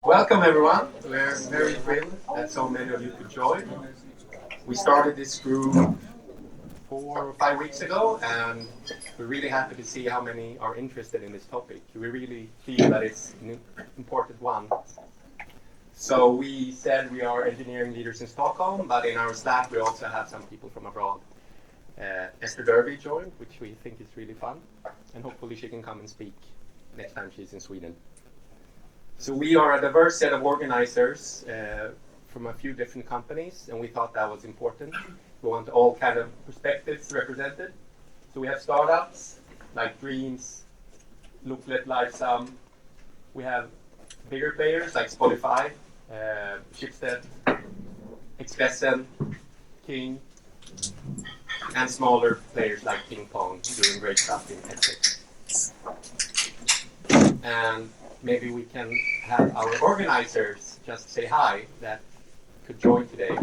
Welcome everyone. We're very thrilled that so many of you could join. We started this group 4 or 5 weeks ago, and we're really happy to see how many are interested in this topic. We really feel that it's an important one. So we said we are engineering leaders in Stockholm, but in our staff we also have some people from abroad. Esther Derby joined, which we think is really fun, and hopefully she can come and speak next time she's in Sweden. So we are a diverse set of organizers from a few different companies, and we thought that was important. We want all kind of perspectives represented. So we have startups like Dreams, Looklet, Livesum. We have bigger players like Spotify, Schibsted, Expressen, King, and smaller players like Ping Pong doing great stuff in ethics. And maybe we can have our organizers just say hi that could join today.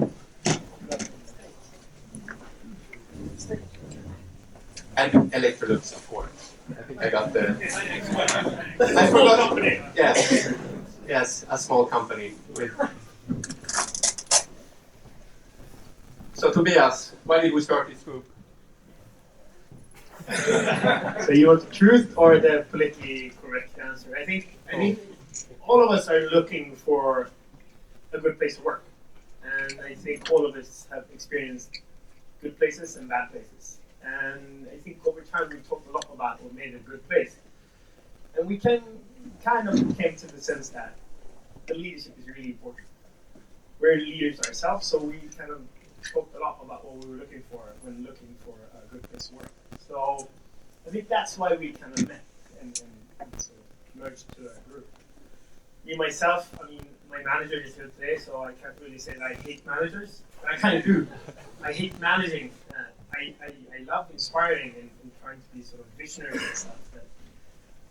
And Electrolux, of course. I think I got the... I forgot. Yes, a small company. So Tobias, why did we start this group? So you want the truth or the politically correct answer? I think all of us are looking for a good place to work, and I think all of us have experienced good places and bad places. And I think over time we talked a lot about what made a good place, and we kind of came to the sense that the leadership is really important. We're leaders ourselves, so we kind of talked a lot about what we were looking for when looking for a good place to work. So I think that's why we kind of met and sort of merged to a group. Me myself, my manager is here today, so I can't really say that I hate managers, but I kind of do. I hate managing. I love inspiring and trying to be sort of visionary and stuff, but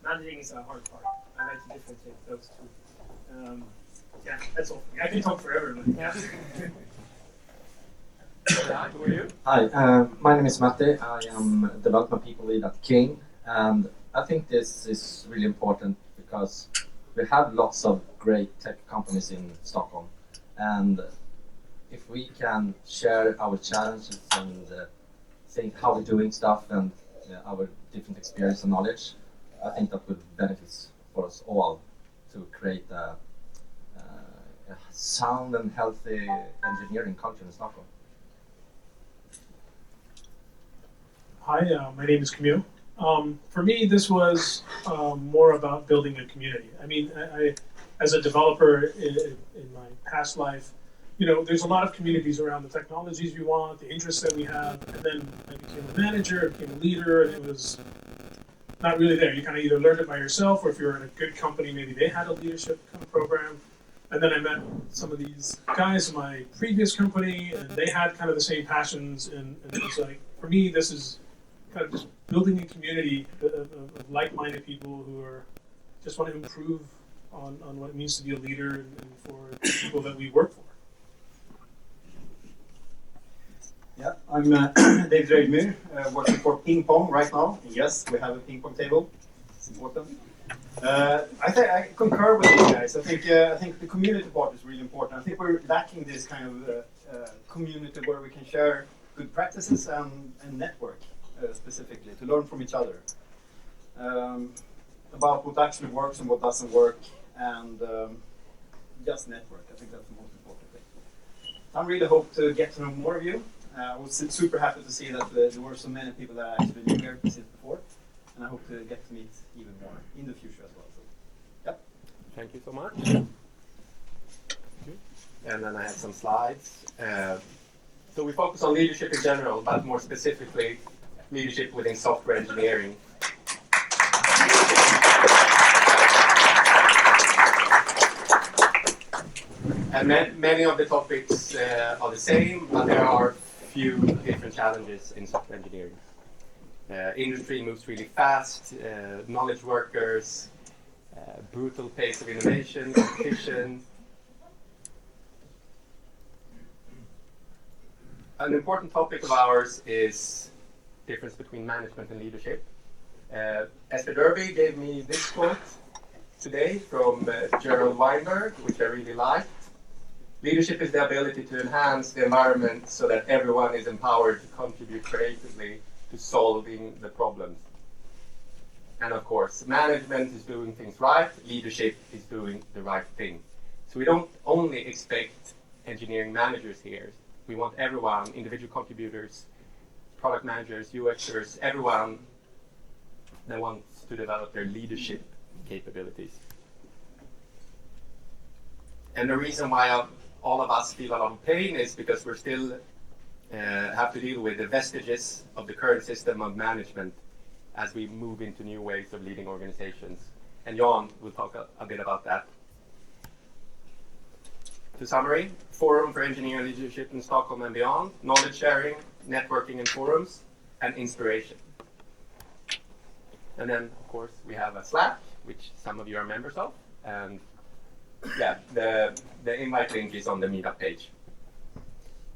managing is a hard part. I like to differentiate those two. Yeah, that's all. I can talk forever, but yeah. Who are you? Hi, my name is Matti. I am development people lead at King, and I think this is really important because we have lots of great tech companies in Stockholm, and if we can share our challenges and think how we're doing stuff and our different experience and knowledge, I think that would benefit for us all to create a sound and healthy engineering culture in Stockholm. Hi, my name is Camille. For me, this was more about building a community. I as a developer in my past life, there's a lot of communities around the technologies we want, the interests that we have, and then I became a manager, became a leader, and it was not really there. You kind of either learned it by yourself, or if you're in a good company, maybe they had a leadership kind of program. And then I met some of these guys in my previous company, and they had kind of the same passions, and it was like, for me, this is kind of just building a community of like-minded people who are just want to improve on what it means to be a leader and for the people that we work for. Yeah, I'm Dave Dreidmyr, working for Ping Pong right now. Yes, we have a ping pong table. It's important. I concur with you guys. I think the community part is really important. I think we're lacking this kind of community where we can share good practices and network. Specifically, to learn from each other about what actually works and what doesn't work, and just network. I think that's the most important thing. I really hope to get to know more of you. I was super happy to see that there were so many people that I actually knew here since before, and I hope to get to meet even more in the future as well. So, yep. Thank you so much. And then I have some slides. So we focus on leadership in general, but more specifically, leadership within software engineering. And many of the topics are the same, but there are few different challenges in software engineering. Industry moves really fast, knowledge workers, brutal pace of innovation, competition. An important topic of ours is difference between management and leadership. Esther Derby gave me this quote. today from Gerald Weinberg, which I really liked. Leadership is the ability to enhance the environment so that everyone is empowered to contribute creatively to solving the problems. And of course, management is doing things right, leadership is doing the right thing. So we don't only expect engineering managers here. We want everyone, individual contributors, product managers, UXers, everyone that wants to develop their leadership capabilities. And the reason why all of us feel a lot of pain is because we're still have to deal with the vestiges of the current system of management as we move into new ways of leading organizations. And Jan will talk a bit about that. To summary, Forum for Engineering Leadership in Stockholm and beyond, knowledge sharing, networking and forums, and inspiration. And then, of course, we have a Slack, which some of you are members of, and yeah, the invite link is on the Meetup page.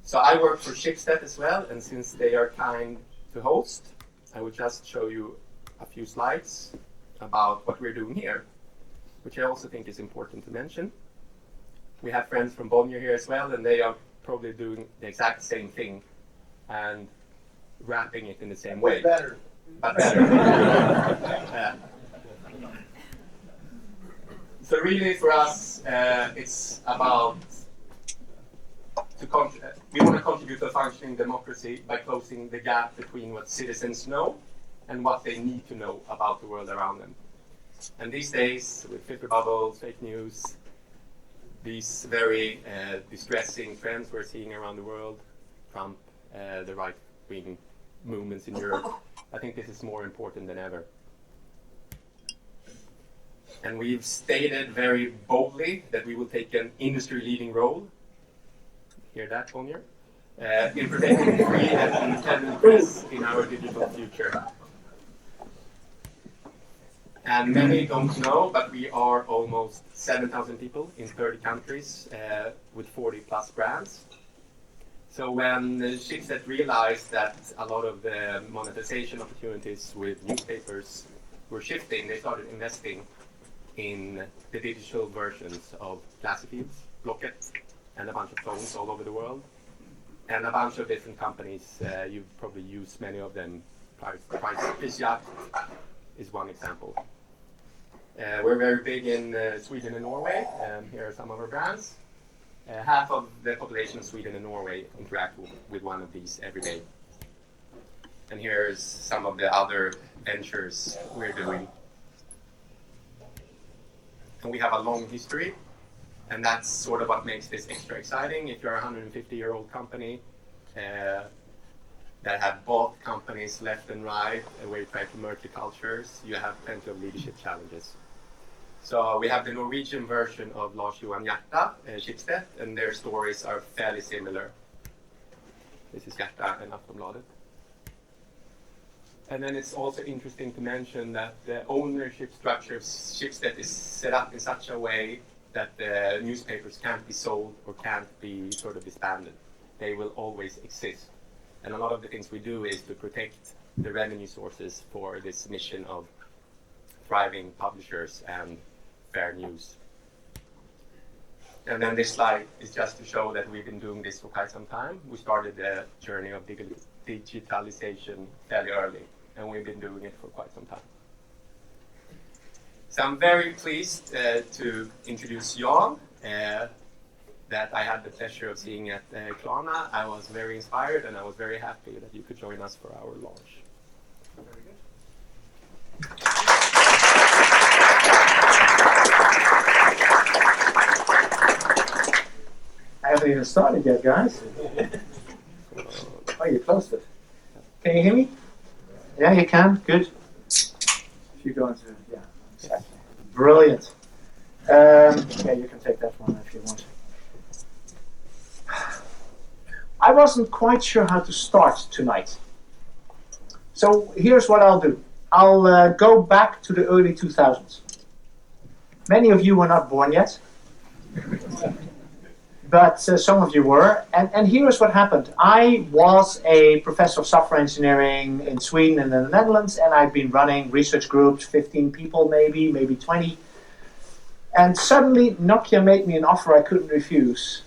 So I work for Schibsted as well, and since they are kind to host, I will just show you a few slides about what we're doing here, which I also think is important to mention. We have friends from Bonnier here as well, and they are probably doing the exact same thing and wrapping it in the same way. But better. So really for us, it's about we want to contribute to a functioning democracy by closing the gap between what citizens know and what they need to know about the world around them. And these days, with filter bubbles, fake news, these very distressing trends we're seeing around the world, Trump, the right-wing movements in Europe, I think this is more important than ever. And we've stated very boldly that we will take an industry-leading role. Hear that, Bonnier? In protecting free and independent press in our digital future. And many don't know, but we are almost 7,000 people in 30 countries with 40 plus brands. So when Schibsted realized that a lot of the monetization opportunities with newspapers were shifting, they started investing in the digital versions of Classifieds, Blocket, and a bunch of phones all over the world. And a bunch of different companies, you've probably used many of them. Prisjakt is one example. We're very big in Sweden and Norway. Here are some of our brands. Half of the population of Sweden and Norway interact with one of these every day. And here's some of the other ventures we're doing. And we have a long history, and that's sort of what makes this extra exciting. If you're a 150-year-old company that have bought companies left and right, where you try to merge the cultures, you have plenty of leadership challenges. So we have the Norwegian version of Lars Johan Hjerta, Schibsted, and their stories are fairly similar. This is Hjerta and Aftonbladet. And then it's also interesting to mention that the ownership structure of Schibsted is set up in such a way that the newspapers can't be sold or can't be sort of disbanded. They will always exist. And a lot of the things we do is to protect the revenue sources for this mission of thriving publishers and fair news. And then this slide is just to show that we've been doing this for quite some time. We started the journey of digitalization fairly early, and we've been doing it for quite some time. So I'm very pleased to introduce Jan, that I had the pleasure of seeing at Klarna. I was very inspired, and I was very happy that you could join us for our launch. Very good. I haven't even started yet, guys. Oh, you closed it. Can you hear me? Yeah, you can. Good. If you go into, yeah, exactly. Brilliant. Yeah, you can take that one if you want. I wasn't quite sure how to start tonight. So here's what I'll do. I'll go back to the early 2000s. Many of you were not born yet. But some of you were. And here's what happened. I was a professor of software engineering in Sweden and in the Netherlands, and I've been running research groups, 15 people maybe 20. And suddenly Nokia made me an offer I couldn't refuse.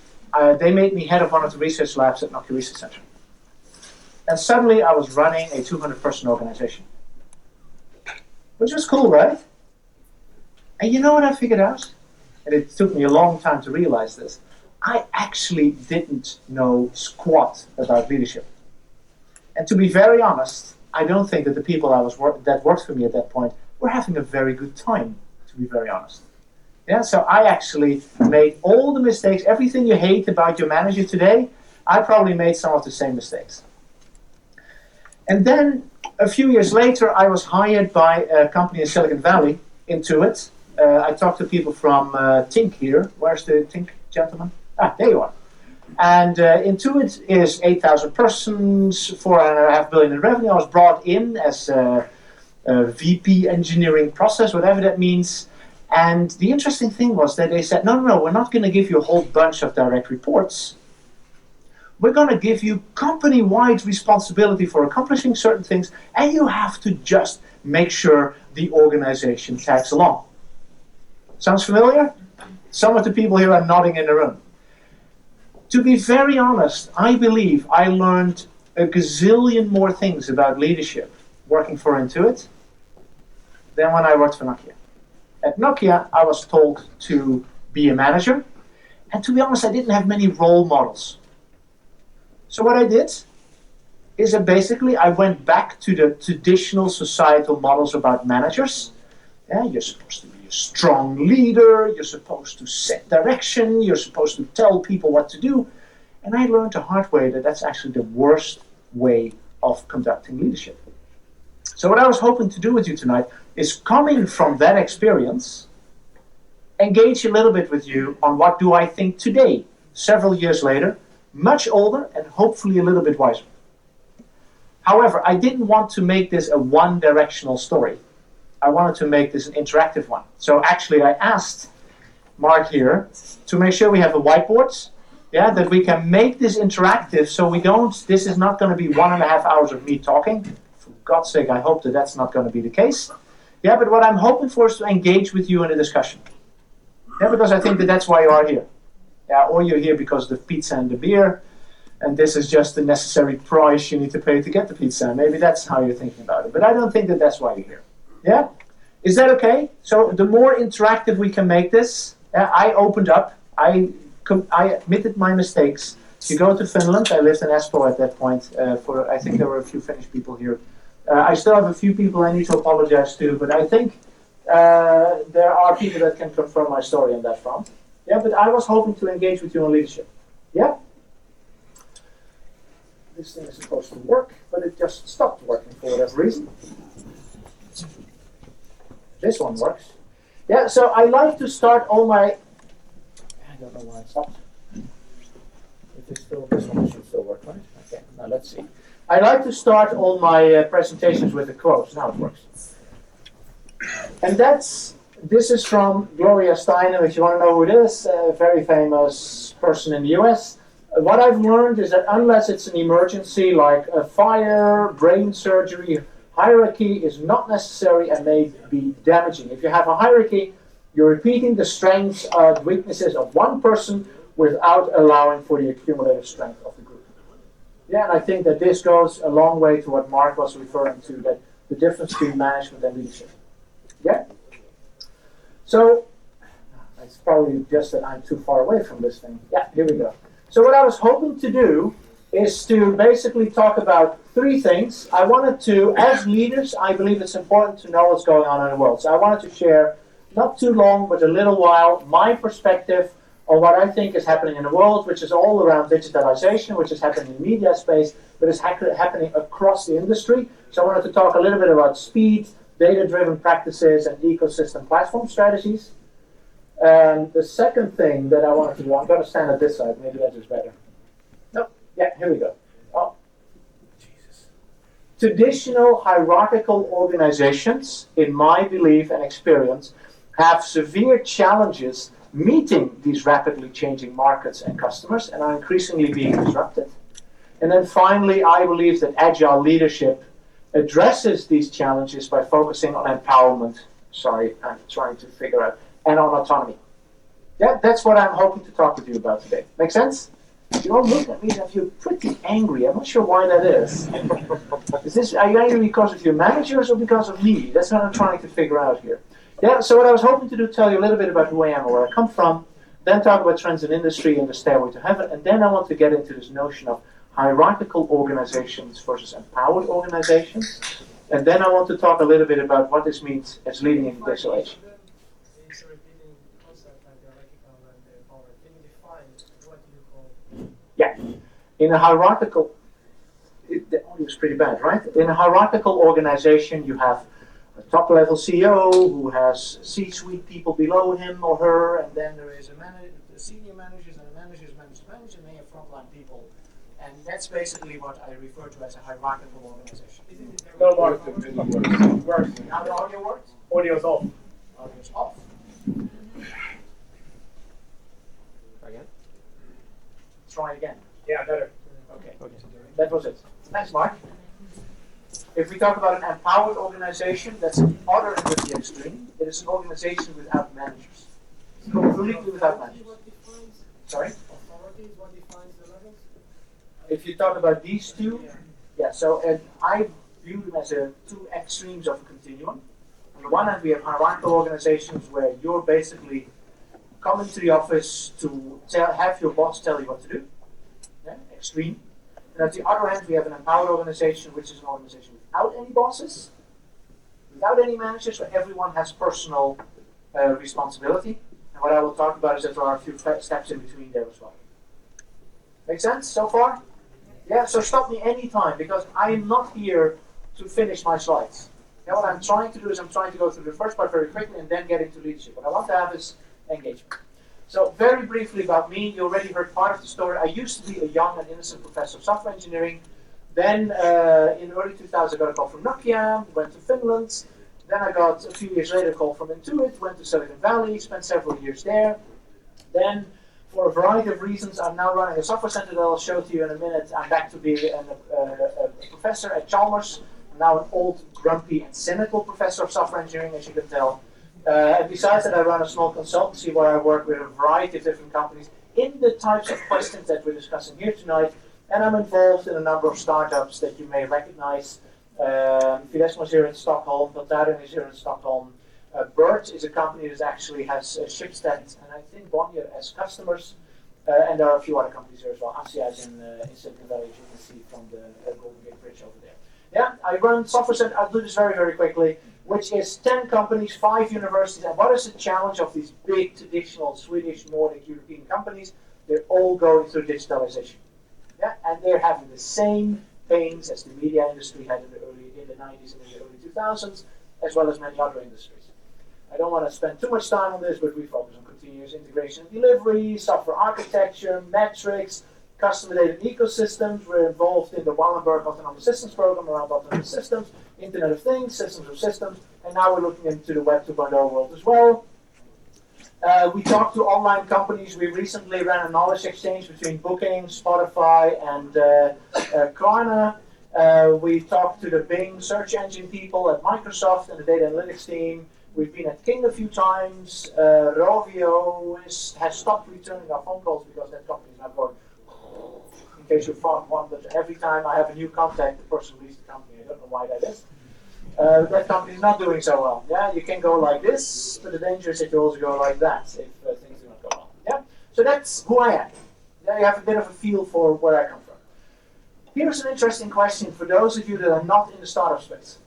They made me head of one of the research labs at Nokia Research Center. And suddenly I was running a 200-person organization. Which was cool, right? And you know what I figured out? And it took me a long time to realize this. I actually didn't know squat about leadership. And to be very honest, I don't think that the people that worked for me at that point were having a very good time, to be very honest. Yeah, so I actually made all the mistakes, everything you hate about your manager today, I probably made some of the same mistakes. And then a few years later, I was hired by a company in Silicon Valley, Intuit. I talked to people from Tink here. Where's the Tink gentleman? Ah, there you are. And Intuit is 8,000 persons, 4.5 billion in revenue. I was brought in as a VP engineering process, whatever that means. And the interesting thing was that they said, no, we're not going to give you a whole bunch of direct reports. We're going to give you company-wide responsibility for accomplishing certain things, and you have to just make sure the organization tags along. Sounds familiar? Some of the people here are nodding in the room. To be very honest, I believe I learned a gazillion more things about leadership working for Intuit than when I worked for Nokia. At Nokia, I was told to be a manager, and to be honest, I didn't have many role models. So what I did is that basically I went back to the traditional societal models about managers. Yeah, you're supposed to be a strong leader, you're supposed to set direction, you're supposed to tell people what to do. And I learned the hard way that that's actually the worst way of conducting leadership. So what I was hoping to do with you tonight is, coming from that experience, engage a little bit with you on what do I think today, several years later, much older and hopefully a little bit wiser. However, I didn't want to make this a one-directional story. I wanted to make this an interactive one. So actually I asked Mark here to make sure we have a whiteboard, yeah, that we can make this interactive so we don't, this is not going to be 1.5 hours of me talking. For God's sake, I hope that that's not going to be the case. Yeah, but what I'm hoping for is to engage with you in a discussion. Yeah, because I think that that's why you are here. Yeah, or you're here because of the pizza and the beer, and this is just the necessary price you need to pay to get the pizza. Maybe that's how you're thinking about it, but I don't think that that's why you're here. Yeah? Is that okay? So the more interactive we can make this, I opened up, I admitted my mistakes. You go to Finland, I lived in Espoo at that point, I think there were a few Finnish people here. I still have a few people I need to apologize to, but I think there are people that can confirm my story on that front. Yeah, but I was hoping to engage with you on leadership. Yeah? This thing is supposed to work, but it just stopped working for whatever reason. This one works. Yeah, so I like to start all my... I don't know why it stopped. If it's still, this one should still work, right? Okay, now let's see. I like to start all my presentations with a quote. Now it works. And this is from Gloria Steinem, if you want to know who it is, a very famous person in the US. What I've learned is that unless it's an emergency like a fire, brain surgery, hierarchy is not necessary and may be damaging. If you have a hierarchy, you're repeating the strengths and weaknesses of one person without allowing for the accumulative strength of the group. Yeah, and I think that this goes a long way to what Mark was referring to, that the difference between management and leadership. Yeah? So, it's probably just that I'm too far away from this thing. Yeah, here we go. So what I was hoping to do is to basically talk about 3 things. I wanted to, as leaders, I believe it's important to know what's going on in the world. So I wanted to share, not too long, but a little while, my perspective on what I think is happening in the world, which is all around digitalization, which is happening in the media space, but is happening across the industry. So I wanted to talk a little bit about speed, data-driven practices, and ecosystem platform strategies. And the second thing that I wanted to do, I'm going to stand at this side, maybe that is better. No, yeah, here we go. Oh, Jesus. Traditional hierarchical organizations, in my belief and experience, have severe challenges meeting these rapidly changing markets and customers and are increasingly being disrupted. And then finally, I believe that agile leadership addresses these challenges by focusing on empowerment. Sorry, I'm trying to figure out. and on autonomy. Yeah, that's what I'm hoping to talk with you about today. Make sense? You all look at me and feel pretty angry. I'm not sure why that is. Are you angry because of your managers or because of me? That's what I'm trying to figure out here. Yeah, so what I was hoping to do, tell you a little bit about who I am and where I come from, then talk about trends in industry and the stairway to heaven, and then I want to get into this notion of hierarchical organizations versus empowered organizations. And then I want to talk a little bit about what this means as leading into digital age. Yeah, in a hierarchical, the audio is pretty bad, right? In a hierarchical organization, you have a top-level CEO who has C-suite people below him or her, and then there is the senior managers, and the managers manage the manager, and they have frontline people. And that's basically what I refer to as a hierarchical organization. No more. Works. Now the audio works? Audio's off. Audio's off. Again? Try again. Yeah, better. Okay. Okay. That was it. Thanks, Mark. If we talk about an empowered organization, that's the other end of the extreme. It is an organization without managers. Completely without managers. Sorry? Authority is what defines the levels? If you talk about these two, yeah, so I view them as two extremes of a continuum. On the one hand, we have hierarchical organizations where you're basically coming to the office to have your boss tell you what to do. Yeah, extreme. And at the other hand, we have an empowered organization, which is an organization without any bosses, without any managers, where everyone has personal responsibility. And what I will talk about is that there are a few steps in between there as well. Make sense so far? Yeah, so stop me anytime, because I am not here to finish my slides. Yeah, what I'm trying to do is I'm trying to go through the first part very quickly and then get into leadership. What I want to have is engagement. So very briefly about me, you already heard part of the story. I used to be a young and innocent professor of software engineering. Then in early 2000 I got a call from Nokia, went to Finland. Then I got a few years later a call from Intuit, went to Silicon Valley, spent several years there. Then for a variety of reasons, I'm now running a software center that I'll show to you in a minute. I'm back to be a professor at Chalmers. I'm now an old, grumpy, and cynical professor of software engineering, as you can tell. And besides that, I run a small consultancy where I work with a variety of different companies in the types of questions that we're discussing here tonight. And I'm involved in a number of startups that you may recognize. Videsmo is here in Stockholm, Peltaren is here in Stockholm. Birch is a company that actually has Schibsted and I think Bonnier as customers. And there are a few other companies here as well. Asia is in Silicon Valley, as you can see from the Golden Gate Bridge over there. Yeah, I run software center. I'll do this very, very quickly, which is 10 companies, 5 universities. And what is the challenge of these big traditional Swedish, Nordic, European companies? They're all going through digitalization. Yeah, and they're having the same pains as the media industry had in the 90s and in the early 2000s, as well as many other industries. I don't want to spend too much time on this, but we focus on continuous integration and delivery, software architecture, metrics, customer data ecosystems. We're involved in the Wallenberg Autonomous Systems program around autonomous systems, Internet of Things, systems of systems, and now we're looking into the Web 2.0 world as well. We talk to online companies. We recently ran a knowledge exchange between Booking, Spotify, and Klarna. We talked to the Bing search engine people at Microsoft and the data analytics team. We've been at King a few times. Rovio has stopped returning our phone calls because that company is not going. In case you found one, but every time I have a new contact, the person leaves the company. I don't know why that is. That company is not doing so well. Yeah, you can go like this, but the danger is that you also go like that if things do not go well. Yeah, so that's who I am. Now you have a bit of a feel for where I come from. Here's an interesting question for those of you that are not in the startup space.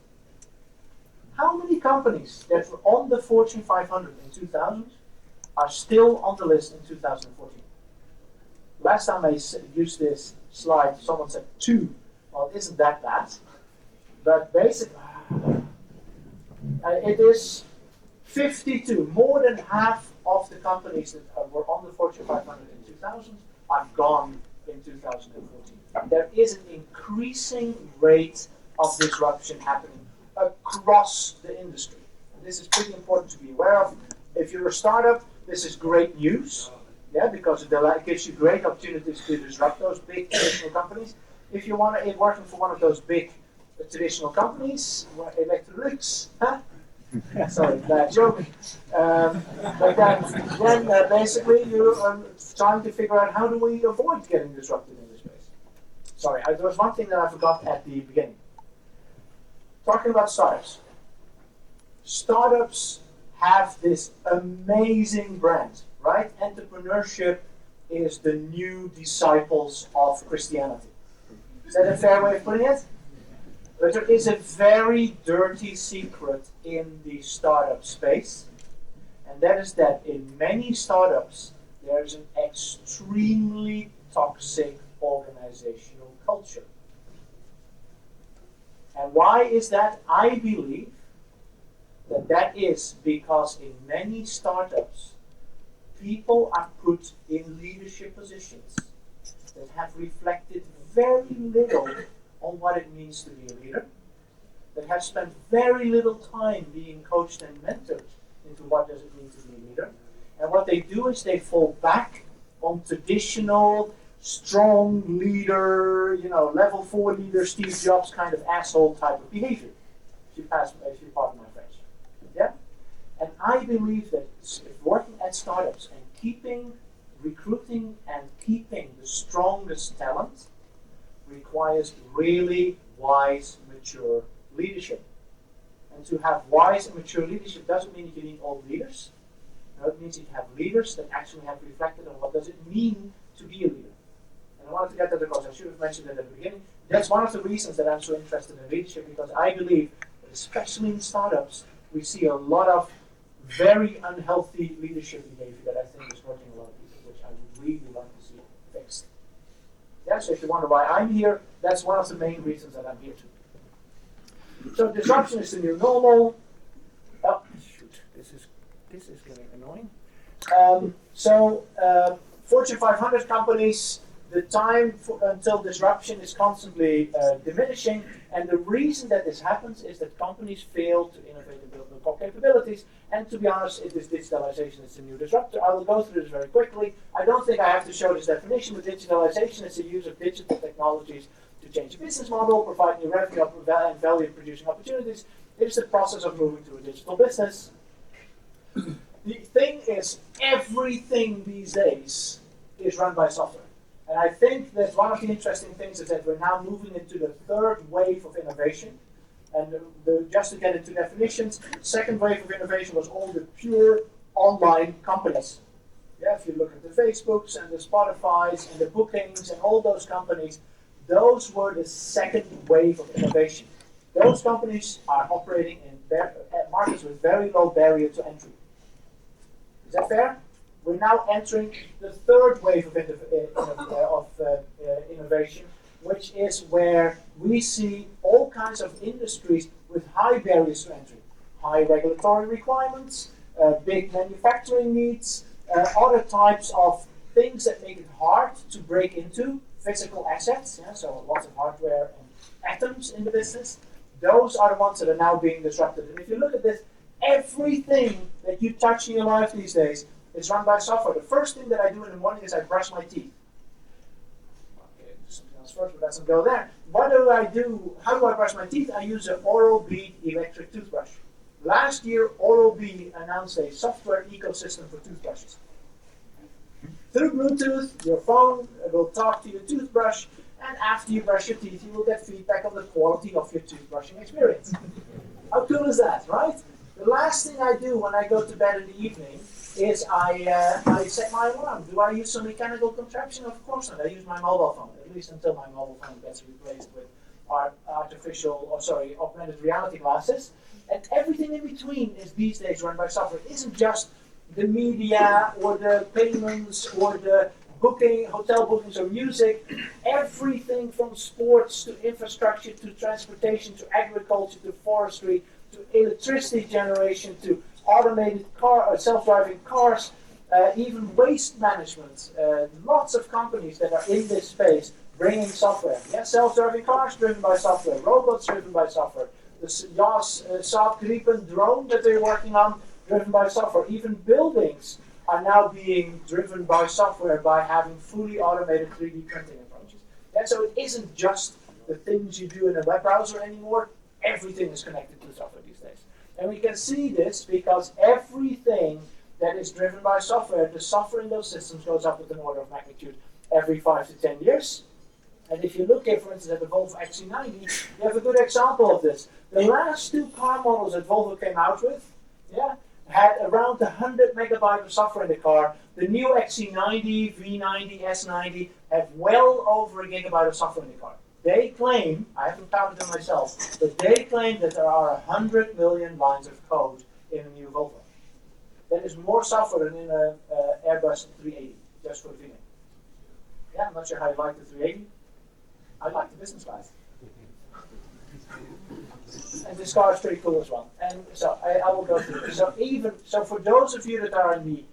How many companies that were on the Fortune 500 in 2000 are still on the list in 2014? Last time I used this slide, someone said 2. Well, it isn't that bad. But basically, it is 52. More than half of the companies that were on the Fortune 500 in 2000 are gone in 2014. There is an increasing rate of disruption happening across the industry. This is pretty important to be aware of. If you're a startup, this is great news, yeah, because it gives you great opportunities to disrupt those big traditional companies. If you want to working for one of those big traditional companies, Electrolux, Sorry, bad joke. But then basically you are trying to figure out how do we avoid getting disrupted in this space. Sorry, there was one thing that I forgot at the beginning. Talking about startups. Startups have this amazing brand, right? Entrepreneurship is the new disciples of Christianity. Is that a fair way of putting it? But there is a very dirty secret in the startup space, and that is that in many startups there is an extremely toxic organizational culture. And why is that? I believe that is because in many startups people are put in leadership positions that have reflected very little on what it means to be a leader, that have spent very little time being coached and mentored into what does it mean to be a leader. And what they do is they fall back on traditional, strong leader, level 4 leader, Steve Jobs kind of asshole type of behavior. If you pardon my French. Yeah? And I believe that working at startups and recruiting and keeping the strongest talent requires really wise, mature leadership. And to have wise and mature leadership doesn't mean that you need old leaders. No, it means you have leaders that actually have reflected on what does it mean to be a leader. And I wanted to get that across. I should have mentioned it at the beginning. That's one of the reasons that I'm so interested in leadership, because I believe that especially in startups, we see a lot of very unhealthy leadership behavior that I think is hurting a lot of people, which I would really like to see fixed. Yeah, so if you wonder why I'm here, that's one of the main reasons that I'm here too. So disruption is the new normal. Oh, shoot, this is getting annoying. Fortune 500 companies, the time until disruption is constantly diminishing, and the reason that this happens is that companies fail to innovate and build new core capabilities. And to be honest, it is digitalization is the new disruptor. I will go through this very quickly. I don't think I have to show this definition, but digitalization is the use of digital technologies to change a business model, provide new revenue and value-producing opportunities. It is the process of moving to a digital business. The thing is, everything these days is run by software. And I think that one of the interesting things is that we're now moving into the third wave of innovation. And just to get into definitions, second wave of innovation was all the pure online companies. Yeah, if you look at the Facebooks and the Spotifys and the Bookings and all those companies, those were the second wave of innovation. Those companies are operating in markets with very low barrier to entry. Is that fair? We're now entering the third wave of innovation, which is where we see all kinds of industries with high barriers to entry, high regulatory requirements, big manufacturing needs, other types of things that make it hard to break into, physical assets, so lots of hardware and atoms in the business. Those are the ones that are now being disrupted. And if you look at this, everything that you touch in your life these days is run by software. The first thing that I do in the morning is I brush my teeth. Okay, do something else first, but let's go there. What do I do? How do I brush my teeth? I use an Oral-B electric toothbrush. Last year, Oral-B announced a software ecosystem for toothbrushes. Through Bluetooth, your phone will talk to your toothbrush, and after you brush your teeth, you will get feedback on the quality of your toothbrushing experience. How cool is that, right? The last thing I do when I go to bed in the evening is I set my alarm. Do I use some mechanical contraption? Of course not. I use my mobile phone, at least until my mobile phone gets replaced with augmented reality glasses. And everything in between is these days run by software. It isn't just the media or the payments or the hotel bookings or music. Everything from sports to infrastructure to transportation to agriculture to forestry to electricity generation to automated self-driving cars, even waste management. Lots of companies that are in this space bringing software. Yeah, self-driving cars driven by software, robots driven by software. The Saab Gripen drone that they're working on, driven by software. Even buildings are now being driven by software by having fully automated 3D printing approaches. And so it isn't just the things you do in a web browser anymore. Everything is connected to software these days. And we can see this because everything that is driven by software, the software in those systems goes up with an order of magnitude every 5 to 10 years. And if you look at, for instance, at the Volvo XC90, you have a good example of this. The last 2 car models that Volvo came out with, had around 100 megabytes of software in the car. The new XC90, V90, S90 have well over a gigabyte of software in the car. They claim, I haven't counted them myself, but they claim that there are 100 million lines of code in a new Volvo. That is more software than in an Airbus 380, just for the feeling. Yeah, I'm not sure how you like the 380. I like the business class. And this car is pretty cool as well. And so I will go through this. So for those of you that are in the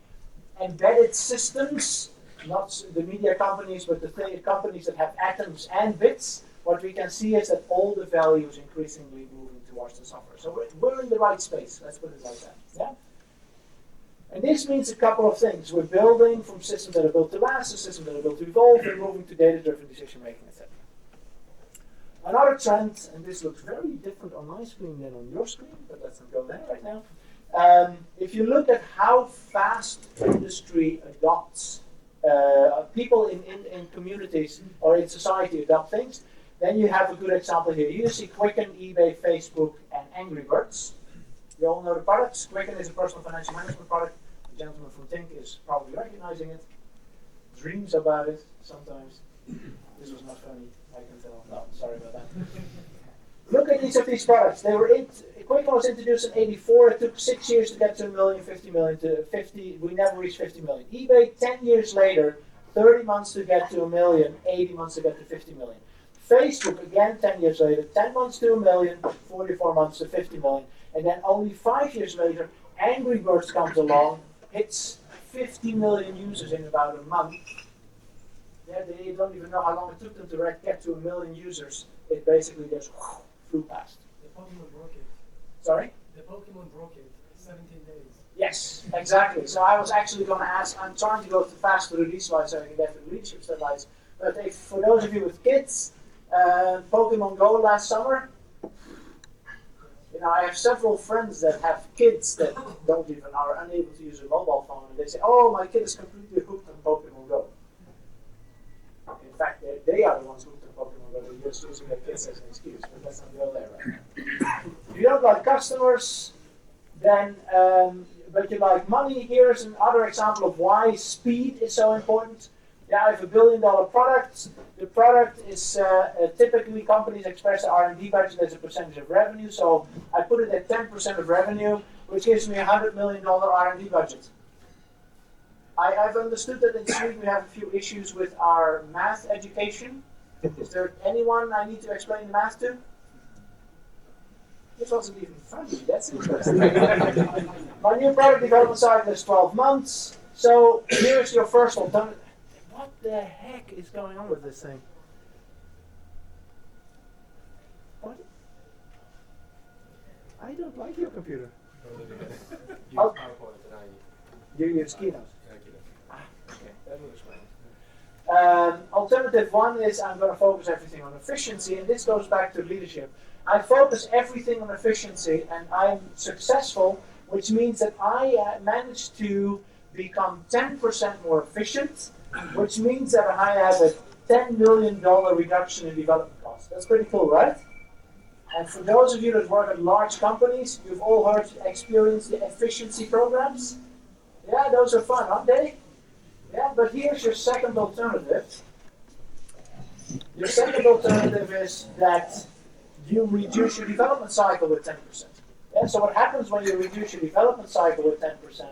embedded systems, not the media companies, but the companies that have atoms and bits, what we can see is that all the value is increasingly moving towards the software. So we're in the right space, let's put it like that. Yeah? And this means a couple of things. We're building from systems that are built to last to systems that are built to evolve, and moving to data-driven decision making, etc. Another trend, and this looks very different on my screen than on your screen, but let's not go there right now. If you look at how fast industry adopts, people in communities or in society adopt things, then you have a good example here. You see Quicken, eBay, Facebook, and Angry Birds. You all know the products. Quicken is a personal financial management product. The gentleman from Tink is probably recognizing it. Dreams about it sometimes. This was not funny, I can tell. No, sorry about that. Look at each of these products. Quicken was introduced in '84. It took 6 years to get to 1 million, 50 million to 50. We never reached 50 million. eBay, 10 years later, 30 months to get to 1 million, 80 months to get to 50 million. Facebook, again, 10 years later, 10 months to 1 million, 44 months to 50 million. And then only 5 years later, Angry Birds comes along, hits 50 million users in about a month. Yeah, they don't even know how long it took them to get to 1 million users. It basically just flew past. The Pokemon broke it. Sorry? The Pokemon broke it. 17 days. Yes, exactly. So I was actually going to ask, I'm trying to go fast through these slides so I can get to the leadership slides. But for those of you with kids, Pokemon Go last summer, I have several friends that have kids that are unable to use a mobile phone, and they say, "Oh, my kid is completely hooked on Pokemon Go." In fact, they are the ones hooked on Pokemon Go. They're just using their kids as an excuse, but let's not go there right now. If you don't like customers, then but you like money, here's another example of why speed is so important. Yeah, I have $1 billion product. The product is typically companies express the R&D budget as a percentage of revenue. So I put it at 10% of revenue, which gives me a $100 million R&D budget. I've understood that in Sweden we have a few issues with our math education. Is there anyone I need to explain the math to? This wasn't even funny. That's interesting. My new product development cycle is 12 months. So here's your first alternative. What the heck is going on with this thing? What? I don't like your computer. You use Keynote. Okay, that will explain. Alternative one is I'm going to focus everything on efficiency, and this goes back to leadership. I focus everything on efficiency, and I'm successful, which means that I managed to become 10% more efficient, which means that I have a $10 million reduction in development costs. That's pretty cool, right? And for those of you that work at large companies, you've all experienced the efficiency programs. Yeah, those are fun, aren't they? Yeah, but here's your second alternative. Your second alternative is that you reduce your development cycle with 10%. Yeah, so what happens when you reduce your development cycle with 10%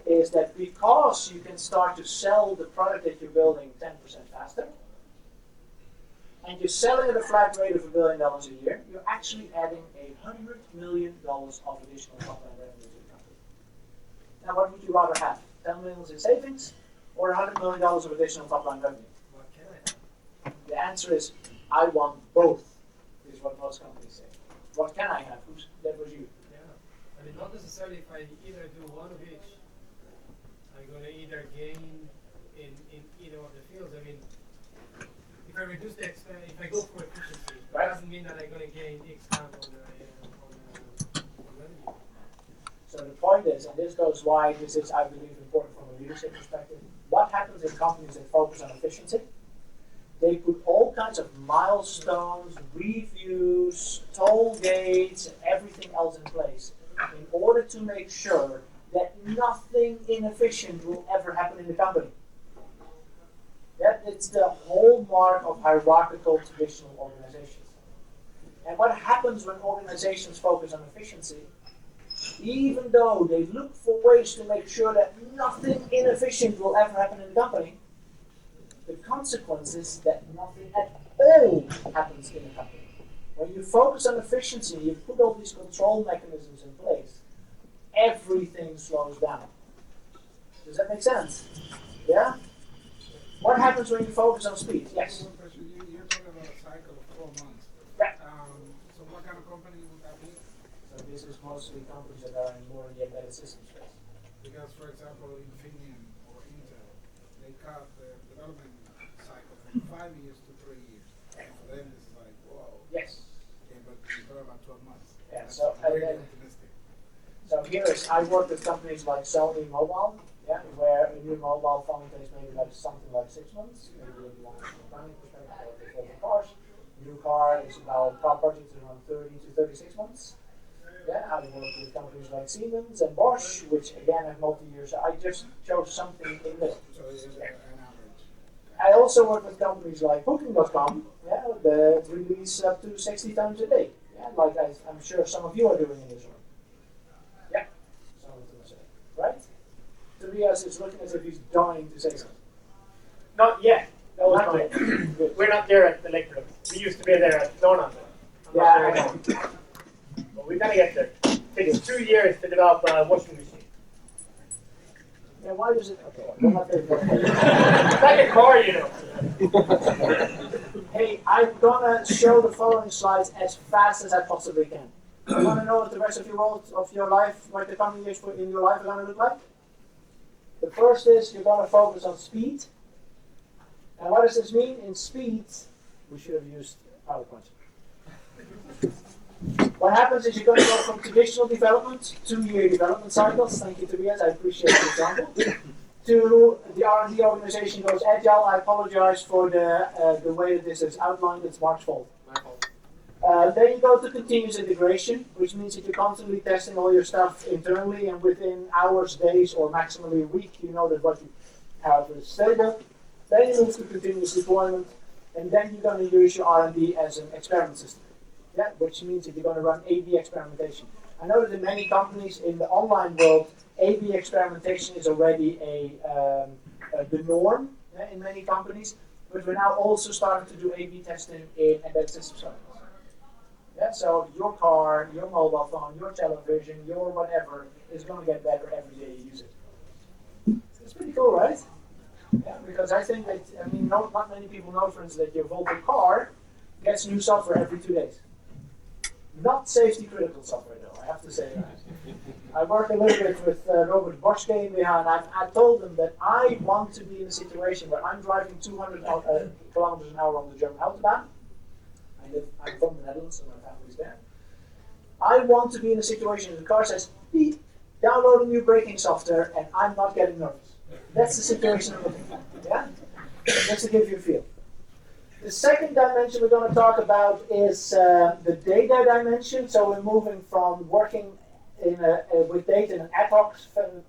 is that because you can start to sell the product that you're building 10% faster, and you're selling at a flat rate of $1 billion a year, you're actually adding $100 million of additional top-line revenue to the company. Now, what would you rather have? $10 million in savings or $100 million of additional top-line revenue? What can I have? The answer is, I want both, is what most companies say. What can I have? That was you. Yeah. I mean, not necessarily if I either do one of each. I'm going to either gain in either of the fields. I mean, if I reduce the expense, if I go for efficiency, Right. It doesn't mean that I'm going to gain X amount on revenue. So the point is, and this goes why this is, I believe, important from a leadership perspective, what happens in companies that focus on efficiency? They put all kinds of milestones, reviews, toll gates, and everything else in place in order to make sure that nothing inefficient will ever happen in the company. It's the hallmark of hierarchical traditional organizations. And what happens when organizations focus on efficiency, even though they look for ways to make sure that nothing inefficient will ever happen in the company, the consequence is that nothing at all happens in the company. When you focus on efficiency, you put all these control mechanisms in place, everything slows down. Does that make sense? Yeah? What happens when you focus on speed? Yes? One question. You're talking about a cycle of 12 months. Yeah. So what kind of company would that be? So this is mostly companies that are more in the embedded system space. Because, for example, Infineon or Intel, they cut the development cycle from 5 years to 3 years. And for them, it's like, whoa. Yes. Yeah, but you're talking about 12 months. Yeah, That's so really optimistic. So here is, I work with companies like Sony Mobile, where a new mobile phone takes maybe like something like 6 months, maybe if you want from a planning perspective or for cars. New car is about car projects around 30 to 36 months. Yeah, I work with companies like Siemens and Bosch, which again have multi-years. So I just chose something in the middle. So it's an average. I also work with companies like Booking.com, that release up to 60 times a day. Yeah, like I'm sure some of you are doing in this room. Yeah, some of them say, right? Tobias is looking as if he's dying to say something. Not yet. That was Not fine. yet. Good. We're not there at the lake room. We used to be there at Donut. Yeah, I know. But we're gonna get there. It takes 2 years to develop a washing machine. Yeah, why does it? Okay, we're not there yet. It's like a car, you know. Hey, I'm gonna show the following slides as fast as I possibly can. You want to know what the rest of your life, what the coming years in your life are gonna look like? The first is you're gonna focus on speed. And what does this mean? In speed, we should have used PowerPoint. What happens is you're going to go from traditional development, 2-year development cycles, thank you Tobias, I appreciate the example, to the R&D organization goes agile. I apologize for the way that this is outlined, it's Mark's fault. My fault. Then you go to continuous integration, which means that you're constantly testing all your stuff internally, and within hours, days, or maximally a week, you know that what you have is stable. Then you move to continuous deployment, and then you're going to use your R&D as an experiment system. Yeah, which means that you're going to run A/B experimentation. I know that in many companies in the online world, A/B experimentation is already the norm in many companies, but we're now also starting to do A/B testing in embedded system cycles. Yeah, so your car, your mobile phone, your television, your whatever is going to get better every day you use it. It's pretty cool, right? Yeah, because I think that, not many people know, for instance, that your Volvo car gets new software every 2 days. Not safety critical software though, I have to say that. I work a little bit with Robert Bosch GmbH, and I told them that I want to be in a situation where I'm driving 200 kilometers an hour on the German Autobahn. I'm from the Netherlands, so my family's there. I want to be in a situation where the car says, beep, download a new braking software, and I'm not getting nervous. That's the situation I'm looking for, yeah? Just to give you a feel. The second dimension we're going to talk about is the data dimension. So we're moving from working with data in an ad hoc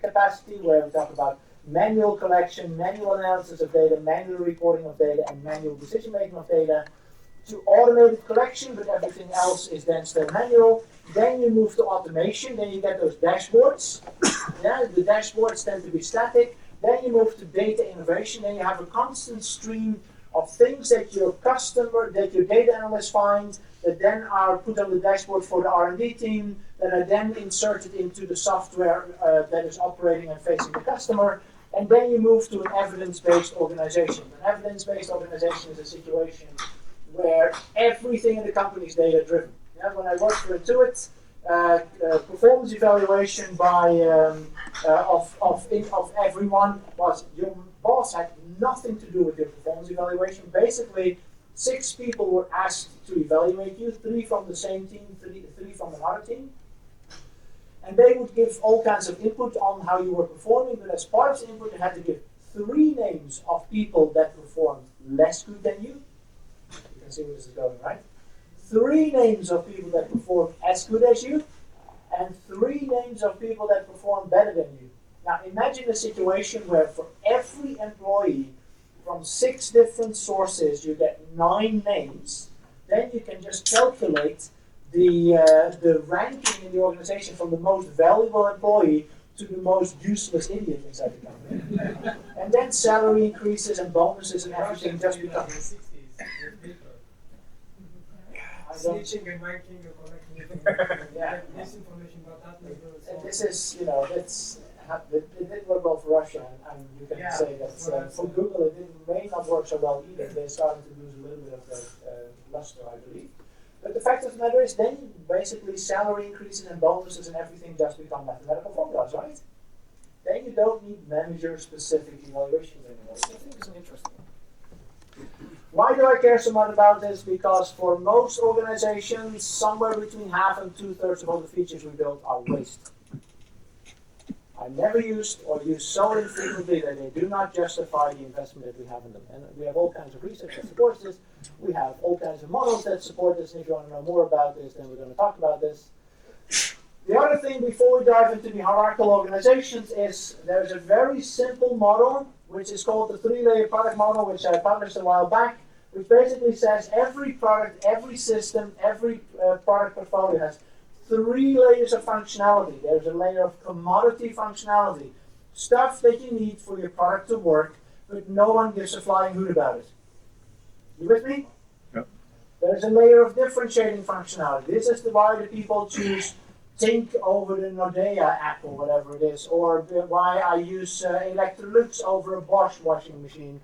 capacity, where we talk about manual collection, manual analysis of data, manual reporting of data, and manual decision making of data, to automated collection, but everything else is then still manual. Then you move to automation, then you get those dashboards. Yeah, the dashboards tend to be static. Then you move to data innovation, then you have a constant stream of things that your data analysts find, that then are put on the dashboard for the R&D team, that are then inserted into the software that is operating and facing the customer. And then you move to an evidence-based organization. An evidence-based organization is a situation where everything in the company is data-driven. Yeah, when I worked for Intuit, performance evaluation of everyone was your boss had nothing to do with your performance evaluation. Basically, 6 people were asked to evaluate you, 3 from the same team, 3 from another team. And they would give all kinds of input on how you were performing, but as part of the input, you had to give 3 names of people that performed less good than you. You can see where this is going, right? 3 names of people that performed as good as you, and 3 names of people that performed better than you. Now imagine a situation where for every employee from 6 different sources you get 9 names, then you can just calculate the ranking in the organization from the most valuable employee to the most useless idiot inside the company. And then salary increases and bonuses and everything just become. Snitching and ranking and collecting Yeah. misinformation about that level. And this is, it did work well for Russia, and you can say that for Google it may not work so well either. They're starting to lose a little bit of their luster, I believe. But the fact of the matter is, then basically salary increases and bonuses and everything just become mathematical formulas, right? Then you don't need manager-specific evaluations anymore, which I think is interesting. Why do I care so much about this? Because for most organizations, somewhere between half and 2/3 of all the features we build are waste. Are never used or used so infrequently that they do not justify the investment that we have in them. And we have all kinds of research that supports this. We have all kinds of models that support this. And if you want to know more about this, then we're going to talk about this. The other thing before we dive into the hierarchical organizations is there's a very simple model, which is called the 3-layer product model, which I published a while back, which basically says every product, every system, every product portfolio has 3 layers of functionality. There's a layer of commodity functionality, stuff that you need for your product to work, but no one gives a flying hoot about it. You with me? Yep. There's a layer of differentiating functionality. This is why the people choose Tink over the Nordea app or whatever it is, or why I use Electrolux over a Bosch washing machine.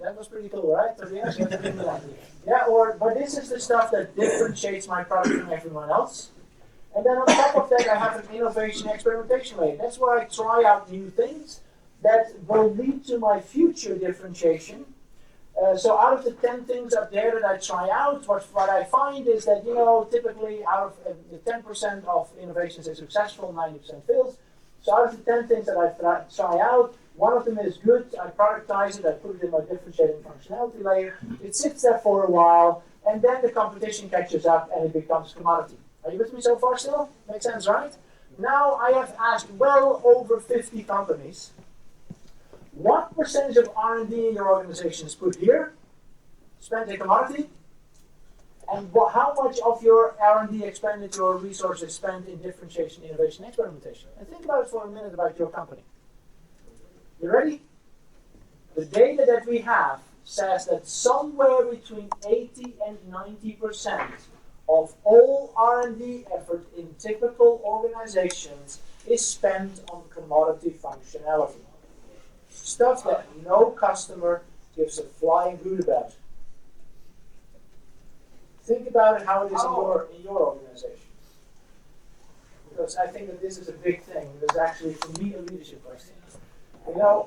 That was pretty cool, right? But this is the stuff that differentiates my product from everyone else. And then on top of that, I have an innovation experimentation layer. That's where I try out new things that will lead to my future differentiation. So out of the 10 things up there that I try out, what I find is that, typically out of the 10% of innovations is successful, 90% fails. So out of the 10 things that I try out, one of them is good, I productize it, I put it in my differentiating functionality layer, it sits there for a while, and then the competition catches up and it becomes commodity. Are you with me so far still? Makes sense, right? Now I have asked well over 50 companies, what percentage of R&D in your organization is put here, spent in commodity, and how much of your R&D expenditure or resources is spent in differentiation, innovation, experimentation? And think about it for a minute about your company. You ready? The data that we have says that somewhere between 80 and 90% of all R&D effort in typical organizations is spent on commodity functionality. Stuff that no customer gives a flying hoot about. Think about it how it is in your organization. Because I think that this is a big thing. It is actually, for me, a leadership question.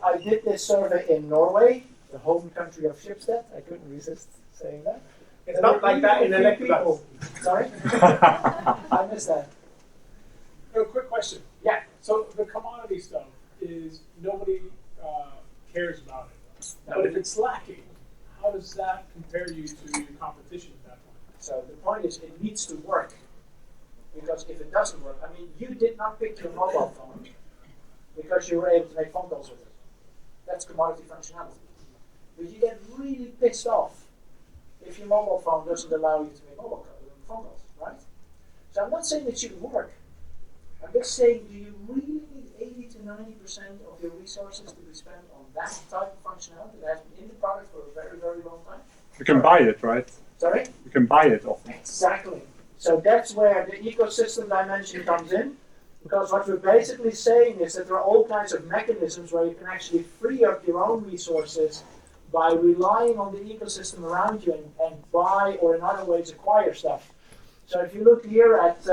I did this survey in Norway, the home country of Schibsted. I couldn't resist saying that. It's not like that in Electrolux. Sorry? I missed that. A quick question. Yeah. So the commodity stuff is nobody cares about it. But if it's lacking, how does that compare you to your competition at that point? So the point is, it needs to work. Because if it doesn't work, you did not pick your mobile phone because you were able to make phone calls with it. That's commodity functionality. But you get really pissed off if your mobile phone doesn't allow you to make phone calls, right? So I'm not saying it shouldn't work. I'm just saying, do you really need 80 to 90% of your resources to be spent on that type of functionality that has been in the product for a very, very long time? You can buy it, right? Sorry? You can buy it often. Exactly. So that's where the ecosystem dimension comes in. Because what we're basically saying is that there are all kinds of mechanisms where you can actually free up your own resources by relying on the ecosystem around you and buy or in other ways acquire stuff. So if you look here at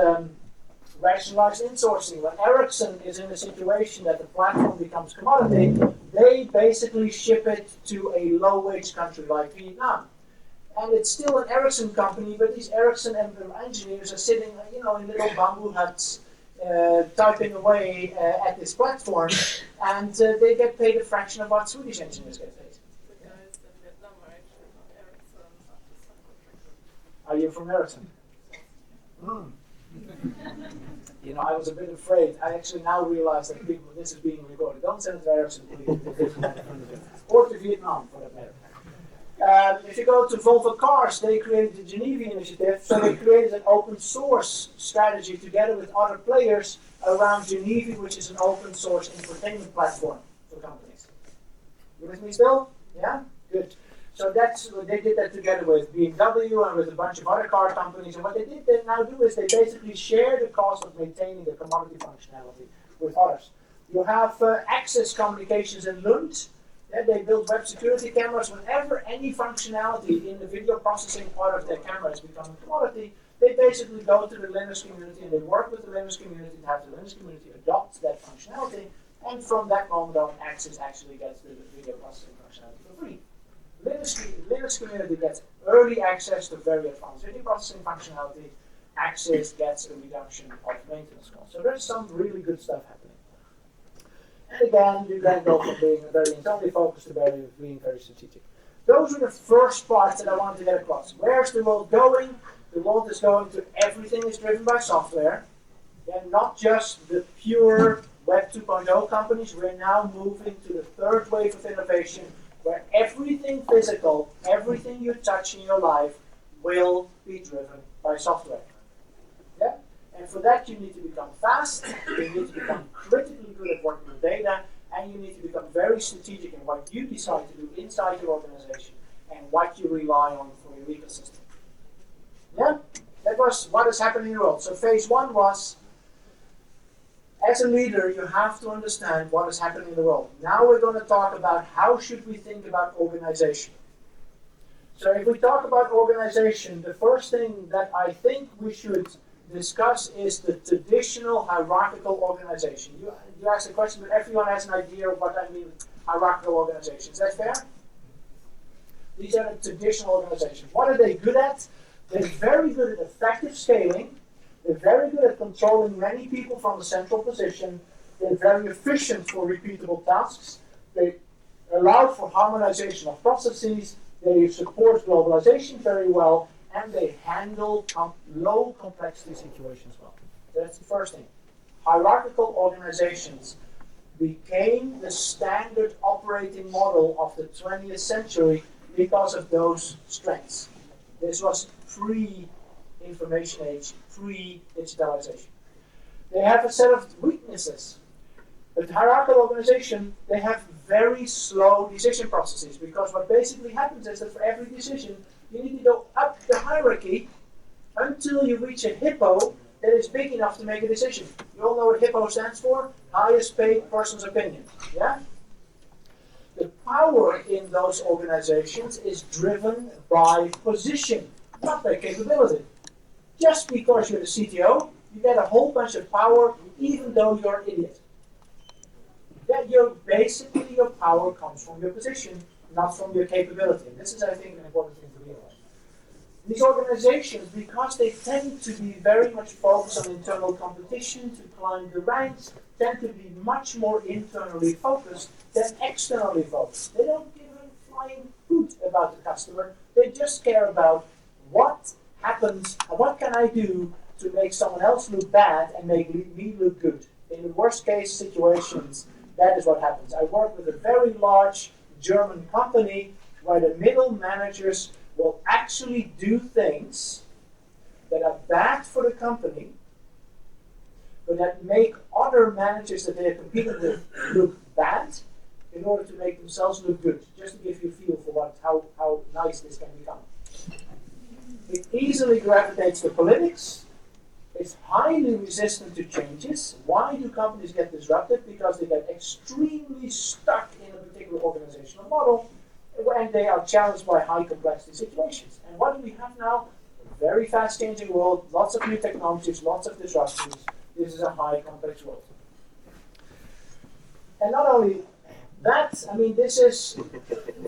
rationalized insourcing, when Ericsson is in a situation that the platform becomes commodity, they basically ship it to a low-wage country like Vietnam. And it's still an Ericsson company, but these Ericsson engineers are sitting, in little bamboo huts typing away at this platform, and they get paid a fraction of what Swedish engineers get paid. Are you from Ericsson? You know, I was a bit afraid. I actually now realize that this is being recorded. Don't send it to Ericsson, please. Or to Vietnam, for that matter. If you go to Volvo Cars, they created the Geneva Initiative, so they created an open source strategy together with other players around Geneva, which is an open source infotainment platform for companies. You with me still? Yeah? Good. So they did that together with BMW and with a bunch of other car companies. And what they now do is they basically share the cost of maintaining the commodity functionality with others. You have Access Communications in Lund. Yeah, they build web security cameras. Whenever any functionality in the video processing part of their camera has become a commodity, they basically go to the Linux community and they work with the Linux community to have the Linux community adopt that functionality. And from that moment on, Access actually gets the video processing functionality for free. Linux community gets early access to very advanced video processing functionality. Access gets a reduction of maintenance costs. So there's some really good stuff happening. And again, you then go from being very internally focused to being very strategic. Those are the first parts that I wanted to get across. Where's the world going? The world is going to everything is driven by software. And not just the pure Web 2.0 companies. We're now moving to the third wave of innovation where everything physical, everything you touch in your life will be driven by software. Yeah? And for that you need to become fast, you need to become critically good at working with data, and you need to become very strategic in what you decide to do inside your organization and what you rely on for your ecosystem. Yeah? That was what is happening in the world. So phase one was, as a leader, you have to understand what is happening in the world. Now we're going to talk about how should we think about organization. So if we talk about organization, the first thing that I think we should discuss is the traditional hierarchical organization. You asked the question, but everyone has an idea of what I mean with hierarchical organizations. Is that fair? These are the traditional organizations. What are they good at? They're very good at effective scaling. They're very good at controlling many people from a central position. They're very efficient for repeatable tasks. They allow for harmonization of processes. They support globalization very well. And they handle low complexity situations well. That's the first thing. Hierarchical organizations became the standard operating model of the 20th century because of those strengths. This was pre-information age, pre-digitalization. They have a set of weaknesses. With hierarchical organization, they have very slow decision processes because what basically happens is that for every decision, you need to go up the hierarchy until you reach a hippo that is big enough to make a decision. You all know what hippo stands for? Highest paid person's opinion. Yeah? The power in those organizations is driven by position, not by capability. Just because you're the CTO, you get a whole bunch of power even though you're an idiot. Yeah, basically your power comes from your position, not from your capability. And this is, I think, an important thing to realize. These organizations, because they tend to be very much focused on internal competition to climb the ranks, tend to be much more internally focused than externally focused. They don't give a flying hoot about the customer. They just care about what happens and what can I do to make someone else look bad and make me look good. In the worst case situations, that is what happens. I work with a very large German company where the middle managers will actually do things that are bad for the company, but that make other managers that they are competing with look bad in order to make themselves look good. Just to give you a feel for how nice this can become. It easily gravitates to politics. It's highly resistant to changes. Why do companies get disrupted? Because they get extremely stuck in a particular organizational model and they are challenged by high complexity situations. And what do we have now? A very fast changing world, lots of new technologies, lots of disruptions. This is a high complex world. And not only that, I mean, this is